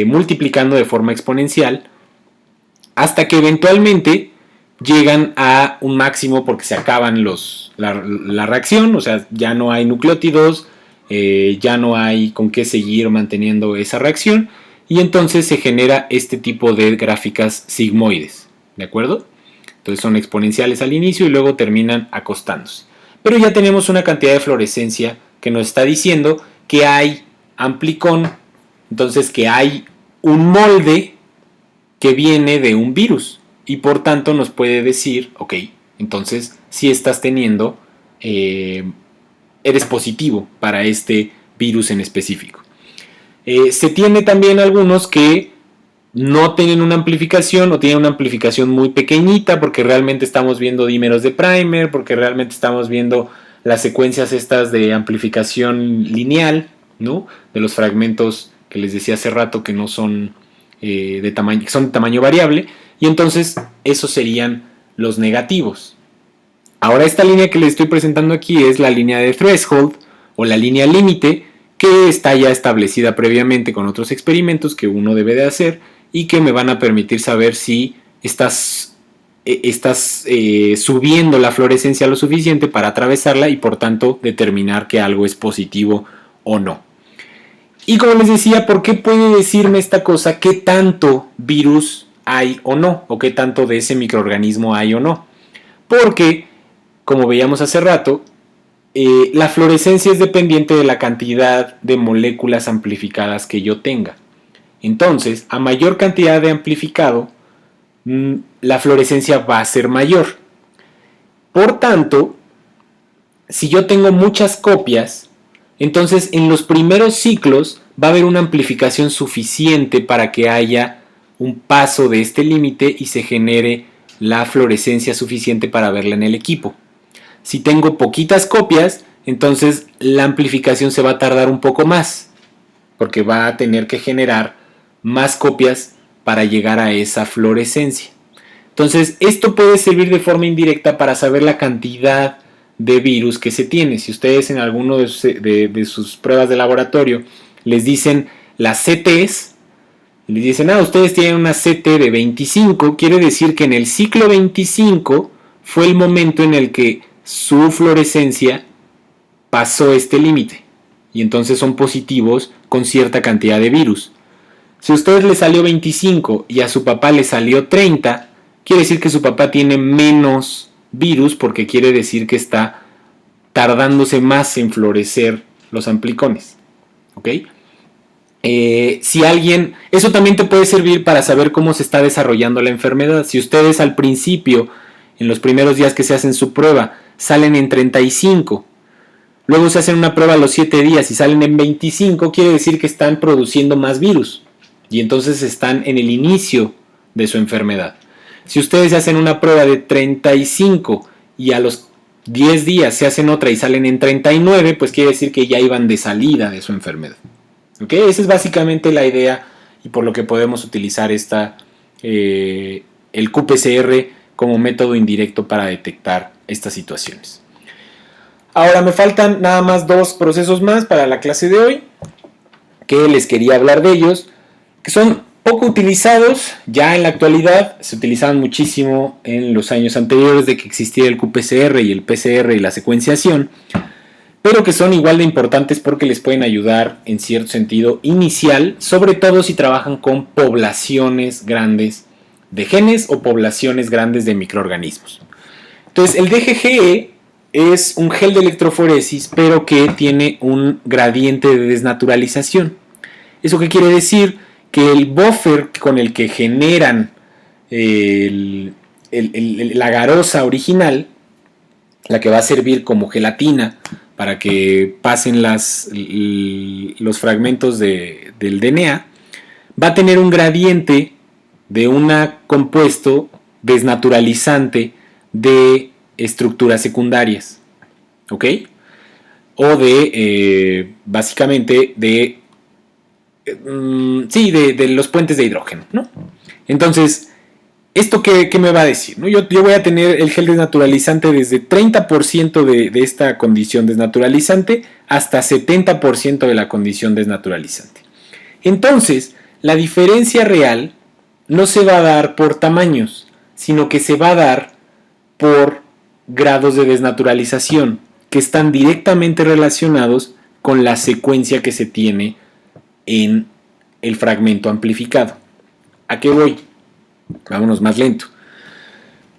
multiplicando de forma exponencial hasta que eventualmente llegan a un máximo porque se acaban la reacción, o sea, ya no hay nucleótidos, ya no hay con qué seguir manteniendo esa reacción y entonces se genera este tipo de gráficas sigmoides, ¿de acuerdo? Entonces son exponenciales al inicio y luego terminan acostándose. Pero ya tenemos una cantidad de fluorescencia que nos está diciendo que hay amplicón, entonces que hay un molde que viene de un virus y por tanto nos puede decir, ok, entonces si estás teniendo, eres positivo para este virus en específico. Se tiene también algunos que no tienen una amplificación o tienen una amplificación muy pequeñita porque realmente estamos viendo dímeros de primer, porque realmente estamos viendo las secuencias estas de amplificación lineal, ¿no? De los fragmentos que les decía hace rato que no son de tamaño, que son de tamaño variable, y entonces esos serían los negativos. Ahora esta línea que les estoy presentando aquí es la línea de threshold o la línea límite que está ya establecida previamente con otros experimentos que uno debe de hacer y que me van a permitir saber si estás subiendo la fluorescencia lo suficiente para atravesarla y por tanto determinar que algo es positivo o no. Y como les decía, ¿por qué puede decirme esta cosa qué tanto virus hay o no? O qué tanto de ese microorganismo hay o no. Porque, como veíamos hace rato, la fluorescencia es dependiente de la cantidad de moléculas amplificadas que yo tenga. Entonces, a mayor cantidad de amplificado, la fluorescencia va a ser mayor. Por tanto, si yo tengo muchas copias, entonces en los primeros ciclos va a haber una amplificación suficiente para que haya un paso de este límite y se genere la fluorescencia suficiente para verla en el equipo. Si tengo poquitas copias, entonces la amplificación se va a tardar un poco más, porque va a tener que generar más copias para llegar a esa fluorescencia. Entonces, esto puede servir de forma indirecta para saber la cantidad de virus que se tiene. Si ustedes en alguno de sus pruebas de laboratorio les dicen las CTs, les dicen, ustedes tienen una CT de 25, quiere decir que en el ciclo 25 fue el momento en el que su fluorescencia pasó este límite. Y entonces son positivos con cierta cantidad de virus. Si a ustedes les salió 25 y a su papá le salió 30, quiere decir que su papá tiene menos virus, porque quiere decir que está tardándose más en florecer los amplicones. ¿Ok? Eso también te puede servir para saber cómo se está desarrollando la enfermedad. Si ustedes al principio, en los primeros días que se hacen su prueba, salen en 35, luego se hacen una prueba a los 7 días y salen en 25, quiere decir que están produciendo más virus y entonces están en el inicio de su enfermedad. Si ustedes hacen una prueba de 35 y a los 10 días se hacen otra y salen en 39, pues quiere decir que ya iban de salida de su enfermedad. ¿Okay? Esa es básicamente la idea y por lo que podemos utilizar el qPCR como método indirecto para detectar estas situaciones. Ahora me faltan nada más 2 procesos más para la clase de hoy, que les quería hablar de ellos, que son poco utilizados ya en la actualidad. Se utilizaban muchísimo en los años anteriores de que existía el qPCR y el PCR y la secuenciación, pero que son igual de importantes porque les pueden ayudar en cierto sentido inicial, sobre todo si trabajan con poblaciones grandes de genes o poblaciones grandes de microorganismos. Entonces el DGGE es un gel de electroforesis, pero que tiene un gradiente de desnaturalización. ¿Eso qué quiere decir? Que el buffer con el que generan la garosa original, la que va a servir como gelatina para que pasen los fragmentos del DNA, va a tener un gradiente de un compuesto desnaturalizante de estructuras secundarias, ¿ok? O básicamente de los puentes de hidrógeno, ¿no? Entonces, ¿esto qué me va a decir? ¿No? Yo voy a tener el gel desnaturalizante desde 30% de esta condición desnaturalizante hasta 70% de la condición desnaturalizante. Entonces, la diferencia real no se va a dar por tamaños, sino que se va a dar por grados de desnaturalización que están directamente relacionados con la secuencia que se tiene en el fragmento amplificado. ¿A qué voy? Vámonos más lento.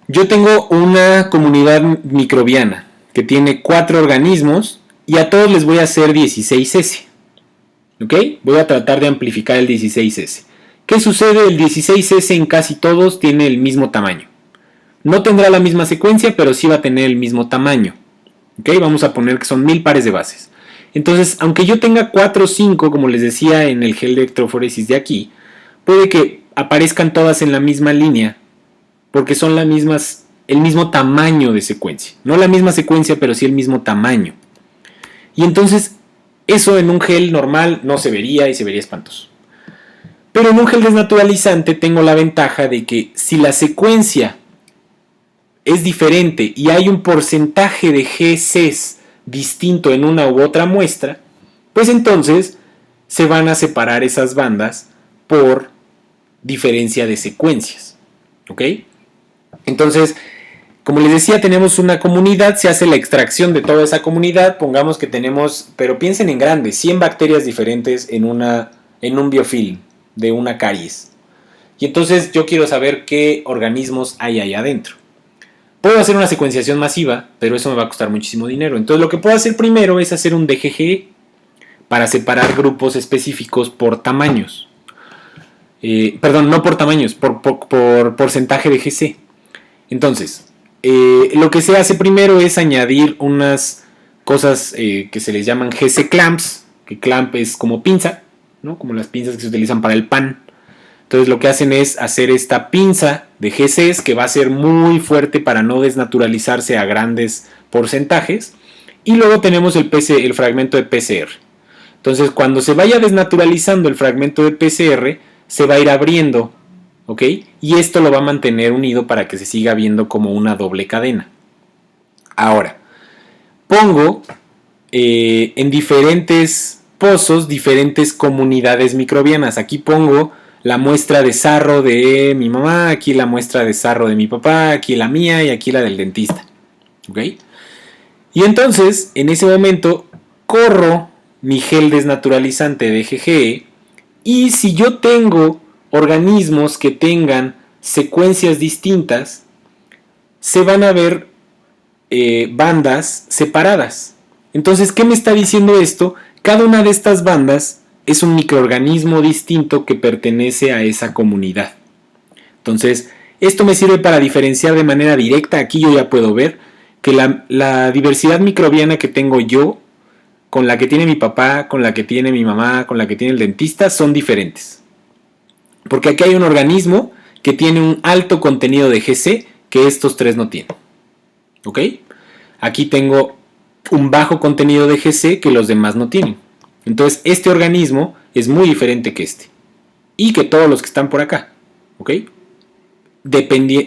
Yo tengo una comunidad microbiana que tiene 4 organismos y a todos les voy a hacer 16S. ¿Ok? Voy a tratar de amplificar el 16S. ¿Qué sucede? El 16S en casi todos tiene el mismo tamaño. No tendrá la misma secuencia, pero sí va a tener el mismo tamaño. ¿Ok? Vamos a poner que son 1000 pares de bases. Entonces, aunque yo tenga 4 o 5, como les decía en el gel de electroforesis de aquí, puede que aparezcan todas en la misma línea, porque son el mismo tamaño de secuencia. No la misma secuencia, pero sí el mismo tamaño. Y entonces, eso en un gel normal no se vería y se vería espantoso. Pero en un gel desnaturalizante tengo la ventaja de que si la secuencia es diferente y hay un porcentaje de GCs distinto en una u otra muestra, pues entonces se van a separar esas bandas por diferencia de secuencias. ¿Ok? Entonces, como les decía, tenemos una comunidad, se hace la extracción de toda esa comunidad, pongamos que tenemos, pero piensen en grande, 100 bacterias diferentes en un biofilm de una caries. Y entonces yo quiero saber qué organismos hay ahí adentro. Puedo hacer una secuenciación masiva, pero eso me va a costar muchísimo dinero. Entonces lo que puedo hacer primero es hacer un DGGE para separar grupos específicos por tamaños. Perdón, no por tamaños, por porcentaje de GC. Entonces, lo que se hace primero es añadir unas cosas que se les llaman GC clamps, que clamp es como pinza, ¿no? Como las pinzas que se utilizan para el pan. Entonces lo que hacen es hacer esta pinza de GCs que va a ser muy fuerte para no desnaturalizarse a grandes porcentajes. Y luego tenemos el fragmento de PCR. Entonces cuando se vaya desnaturalizando el fragmento de PCR, se va a ir abriendo, ¿ok? Y esto lo va a mantener unido para que se siga viendo como una doble cadena. Ahora, pongo en diferentes pozos diferentes comunidades microbianas. Aquí pongo la muestra de sarro de mi mamá, aquí la muestra de sarro de mi papá, aquí la mía y aquí la del dentista. ¿Ok? Y entonces, en ese momento, corro mi gel desnaturalizante de GGE y si yo tengo organismos que tengan secuencias distintas, se van a ver bandas separadas. Entonces, ¿qué me está diciendo esto? Cada una de estas bandas es un microorganismo distinto que pertenece a esa comunidad. Entonces, esto me sirve para diferenciar de manera directa. Aquí yo ya puedo ver que la diversidad microbiana que tengo yo, con la que tiene mi papá, con la que tiene mi mamá, con la que tiene el dentista, son diferentes. Porque aquí hay un organismo que tiene un alto contenido de GC que estos tres no tienen. ¿Ok? Aquí tengo un bajo contenido de GC que los demás no tienen. Entonces, este organismo es muy diferente que este. Y que todos los que están por acá. ¿Ok?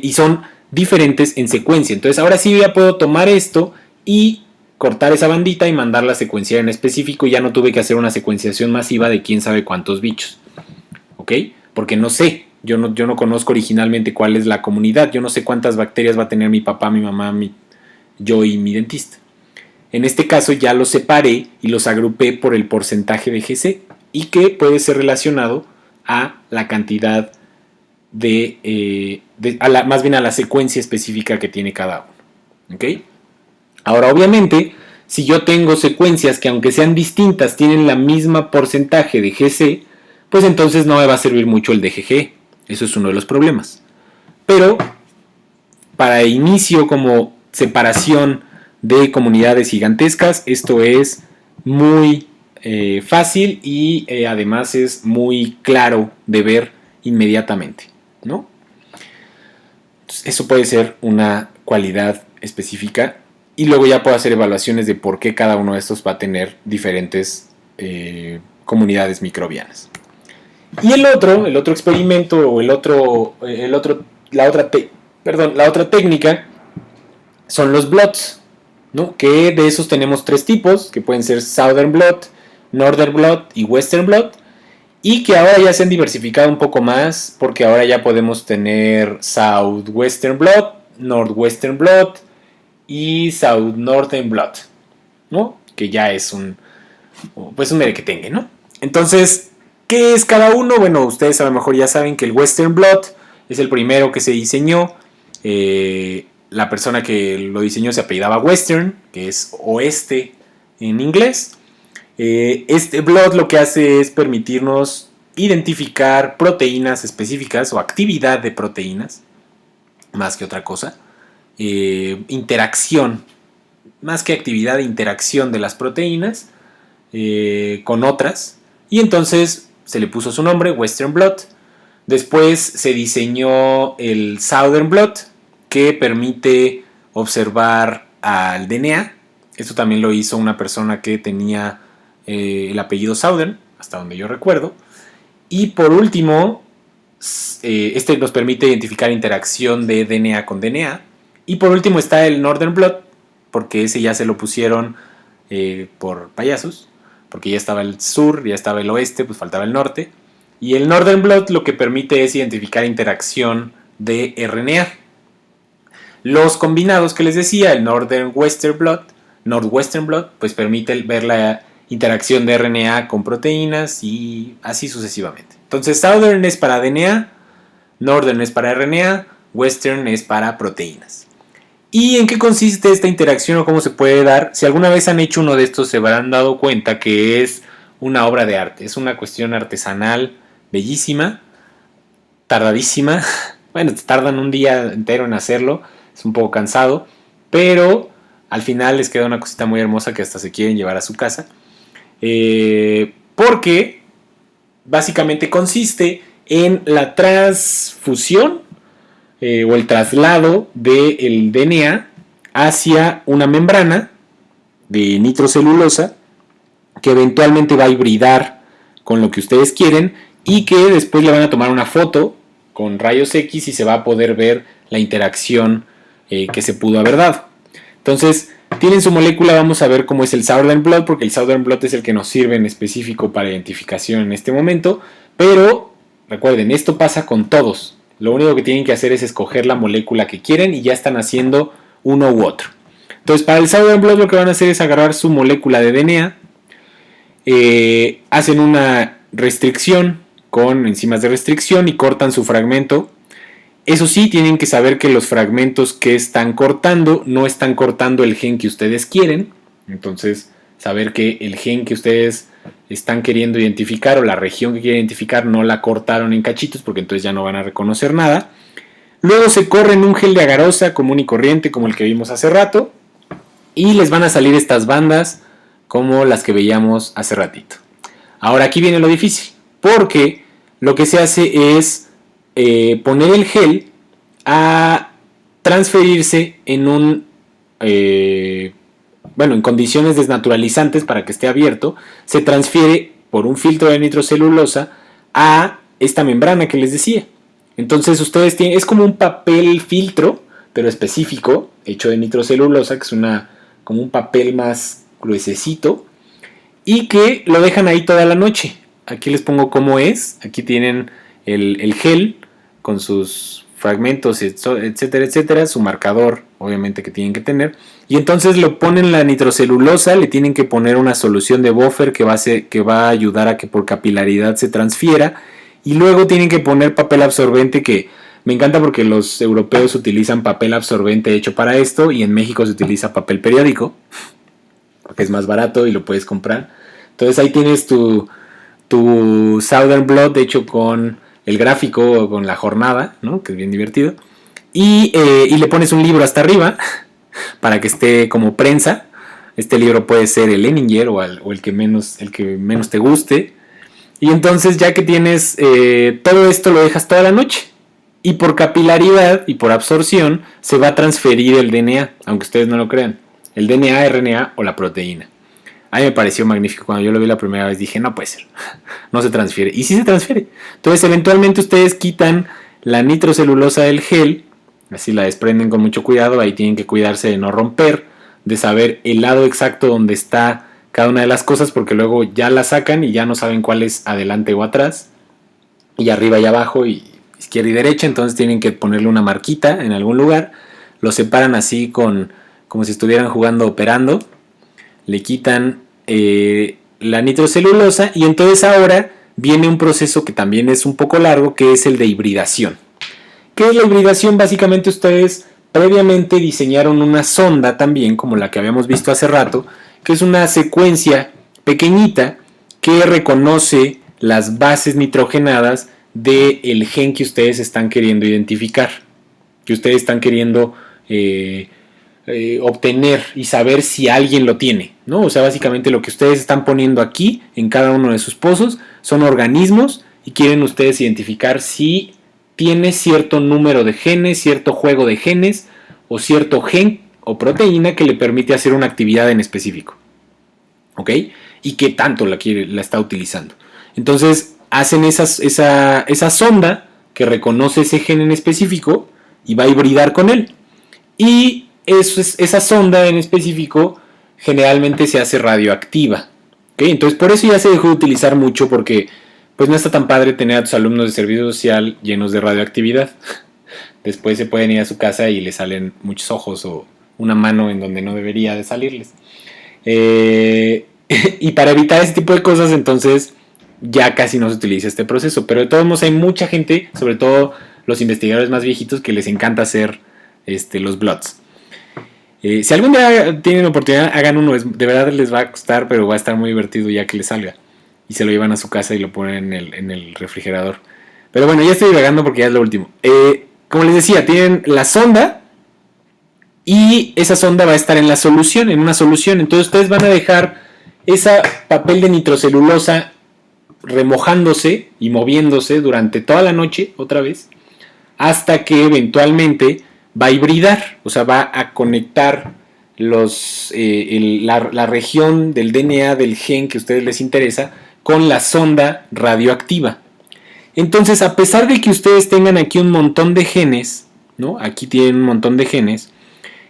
Y son diferentes en secuencia. Entonces, ahora sí ya puedo tomar esto y cortar esa bandita y mandarla a secuenciar en específico. Ya no tuve que hacer una secuenciación masiva de quién sabe cuántos bichos. ¿Ok? Porque no sé. Yo no conozco originalmente cuál es la comunidad. Yo no sé cuántas bacterias va a tener mi papá, mi mamá, yo y mi dentista. En este caso ya los separé y los agrupé por el porcentaje de GC y que puede ser relacionado a la cantidad más bien a la secuencia específica que tiene cada uno. ¿Ok? Ahora, obviamente, si yo tengo secuencias que aunque sean distintas tienen la misma porcentaje de GC, pues entonces no me va a servir mucho el de GG. Eso es uno de los problemas. Pero para inicio como separación de comunidades gigantescas, esto es muy fácil y además es muy claro de ver inmediatamente, ¿no? Entonces, eso puede ser una cualidad específica y luego ya puedo hacer evaluaciones de por qué cada uno de estos va a tener diferentes comunidades microbianas. Y el otro experimento o la otra técnica son los blots, ¿no? Que de esos tenemos tres tipos, que pueden ser Southern blot, Northern blot y Western blot, y que ahora ya se han diversificado un poco más, porque ahora ya podemos tener Southwestern blot, Northwestern blot y South Northern blot, ¿no? Que ya es un merequetengue, ¿no? Entonces, ¿qué es cada uno? Bueno, ustedes a lo mejor ya saben que el Western blot es el primero que se diseñó. La persona que lo diseñó se apellidaba Western, que es oeste en inglés. Este blot lo que hace es permitirnos identificar proteínas específicas o actividad de proteínas, más que otra cosa. Interacción, más que actividad, interacción de las proteínas con otras. Y entonces se le puso su nombre, Western blot. Después se diseñó el Southern blot, que permite observar al DNA. Esto también lo hizo una persona que tenía el apellido Southern, hasta donde yo recuerdo. Y por último, este nos permite identificar interacción de DNA con DNA. Y por último está el Northern blot, porque ese ya se lo pusieron por payasos, porque ya estaba el sur, ya estaba el oeste, pues faltaba el norte. Y el Northern blot lo que permite es identificar interacción de RNA. Los combinados que les decía, el Northwestern blot, pues permite ver la interacción de RNA con proteínas y así sucesivamente. Entonces, Southern es para DNA, Northern es para RNA, Western es para proteínas. ¿Y en qué consiste esta interacción o cómo se puede dar? Si alguna vez han hecho uno de estos, se habrán dado cuenta que es una obra de arte. Es una cuestión artesanal bellísima, tardadísima. Bueno, tardan un día entero en hacerlo, es un poco cansado, pero al final les queda una cosita muy hermosa que hasta se quieren llevar a su casa. Porque básicamente consiste en la transfusión o el traslado del DNA hacia una membrana de nitrocelulosa que eventualmente va a hibridar con lo que ustedes quieren y que después le van a tomar una foto con rayos X y se va a poder ver la interacción que se pudo haber dado. Entonces, tienen su molécula, vamos a ver cómo es el Southern Blot, porque el Southern Blot es el que nos sirve en específico para identificación en este momento, pero recuerden, esto pasa con todos. Lo único que tienen que hacer es escoger la molécula que quieren y ya están haciendo uno u otro. Entonces, para el Southern Blot lo que van a hacer es agarrar su molécula de DNA, hacen una restricción con enzimas de restricción y cortan su fragmento. Eso sí, tienen que saber que los fragmentos que están cortando no están cortando el gen que ustedes quieren. Entonces, saber que el gen que ustedes están queriendo identificar o la región que quieren identificar no la cortaron en cachitos, porque entonces ya no van a reconocer nada. Luego se corren un gel de agarosa común y corriente como el que vimos hace rato y les van a salir estas bandas como las que veíamos hace ratito. Ahora aquí viene lo difícil, porque lo que se hace es poner el gel a transferirse en en condiciones desnaturalizantes para que esté abierto. Se transfiere por un filtro de nitrocelulosa a esta membrana que les decía. Entonces ustedes tienen, es como un papel filtro, pero específico, hecho de nitrocelulosa, que es como un papel más gruesecito, y que lo dejan ahí toda la noche. Aquí les pongo cómo es. Aquí tienen el gel con sus fragmentos, etcétera, etcétera, su marcador, obviamente, que tienen que tener. Y entonces lo ponen la nitrocelulosa, le tienen que poner una solución de buffer que va a ayudar a que por capilaridad se transfiera. Y luego tienen que poner papel absorbente, que me encanta porque los europeos utilizan papel absorbente hecho para esto y en México se utiliza papel periódico, porque es más barato y lo puedes comprar. Entonces ahí tienes tu Southern Blot hecho con el gráfico, con la jornada, ¿no? Que es bien divertido. Y le pones un libro hasta arriba para que esté como prensa. Este libro puede ser el Leninger o el que menos te guste. Y entonces ya que tienes todo esto lo dejas toda la noche. Y por capilaridad y por absorción se va a transferir el DNA, aunque ustedes no lo crean. El DNA, RNA o la proteína. A mí me pareció magnífico. Cuando yo lo vi la primera vez dije, no puede ser, no se transfiere. Y sí se transfiere. Entonces eventualmente ustedes quitan la nitrocelulosa del gel, así la desprenden con mucho cuidado. Ahí tienen que cuidarse de no romper, de saber el lado exacto donde está cada una de las cosas, porque luego ya la sacan y ya no saben cuál es adelante o atrás, y arriba y abajo, y izquierda y derecha. Entonces tienen que ponerle una marquita en algún lugar. Lo separan así como si estuvieran jugando operando. Le quitan la nitrocelulosa y entonces ahora viene un proceso que también es un poco largo, que es el de hibridación. ¿Qué es la hibridación? Básicamente ustedes previamente diseñaron una sonda también, como la que habíamos visto hace rato, que es una secuencia pequeñita que reconoce las bases nitrogenadas del gen que ustedes están queriendo identificar, que ustedes están queriendo obtener y saber si alguien lo tiene, ¿no? O sea, básicamente lo que ustedes están poniendo aquí en cada uno de sus pozos son organismos y quieren ustedes identificar si tiene cierto número de genes, cierto juego de genes o cierto gen o proteína que le permite hacer una actividad en específico, ¿ok? Y qué tanto la está utilizando. Entonces hacen esa sonda que reconoce ese gen en específico y va a hibridar con él. Y esa sonda en específico generalmente se hace radioactiva, ¿okay? Entonces por eso ya se dejó de utilizar mucho, porque pues no está tan padre tener a tus alumnos de servicio social llenos de radioactividad. Después se pueden ir a su casa y les salen muchos ojos o una mano en donde no debería de salirles. Y para evitar ese tipo de cosas, entonces ya casi no se utiliza este proceso. Pero de todos modos hay mucha gente, sobre todo los investigadores más viejitos, que les encanta hacer los blots. Si algún día tienen oportunidad, hagan uno. De verdad les va a costar, pero va a estar muy divertido ya que les salga. Y se lo llevan a su casa y lo ponen en el refrigerador. Pero bueno, ya estoy divagando porque ya es lo último. Como les decía, tienen la sonda y esa sonda va a estar en la solución, en una solución. Entonces ustedes van a dejar ese papel de nitrocelulosa remojándose y moviéndose durante toda la noche, otra vez, hasta que eventualmente va a hibridar, o sea, va a conectar la región del DNA del gen que a ustedes les interesa con la sonda radioactiva. Entonces, a pesar de que ustedes tengan aquí un montón de genes, ¿no? Aquí tienen un montón de genes,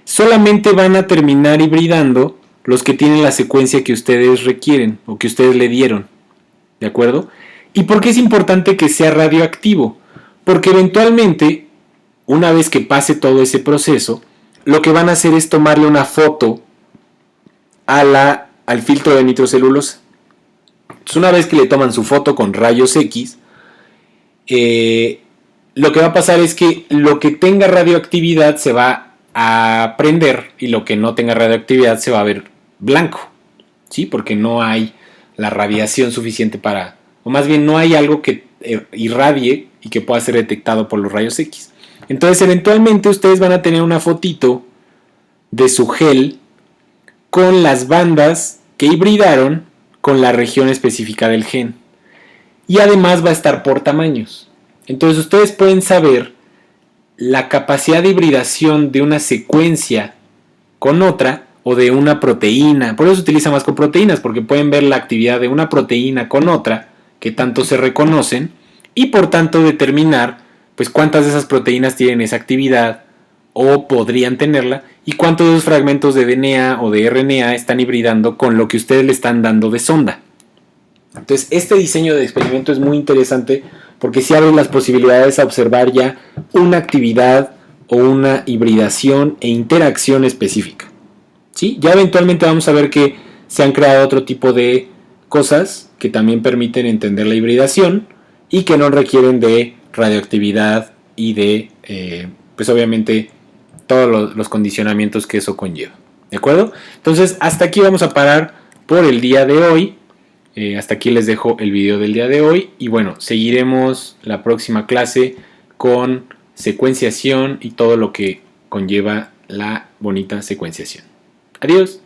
solamente van a terminar hibridando los que tienen la secuencia que ustedes requieren o que ustedes le dieron. ¿De acuerdo? ¿Y por qué es importante que sea radioactivo? Porque eventualmente, una vez que pase todo ese proceso, lo que van a hacer es tomarle una foto al filtro de nitrocelulosa. Entonces, una vez que le toman su foto con rayos X, lo que va a pasar es que lo que tenga radioactividad se va a prender y lo que no tenga radioactividad se va a ver blanco, ¿sí? Porque no hay la radiación suficiente para, o más bien no hay algo que irradie y que pueda ser detectado por los rayos X. Entonces eventualmente ustedes van a tener una fotito de su gel con las bandas que hibridaron con la región específica del gen. Y además va a estar por tamaños. Entonces ustedes pueden saber la capacidad de hibridación de una secuencia con otra o de una proteína. Por eso se utiliza más con proteínas, porque pueden ver la actividad de una proteína con otra, que tanto se reconocen, y por tanto determinar pues cuántas de esas proteínas tienen esa actividad o podrían tenerla, y cuántos de esos fragmentos de DNA o de RNA están hibridando con lo que ustedes le están dando de sonda. Entonces, este diseño de experimento es muy interesante porque sí abre las posibilidades a observar ya una actividad o una hibridación e interacción específica. ¿Sí? Ya eventualmente vamos a ver que se han creado otro tipo de cosas que también permiten entender la hibridación y que no requieren de radioactividad y de, pues obviamente, todos los condicionamientos que eso conlleva. ¿De acuerdo? Entonces, hasta aquí vamos a parar por el día de hoy. Hasta aquí les dejo el video del día de hoy y bueno, seguiremos la próxima clase con secuenciación y todo lo que conlleva la bonita secuenciación. Adiós.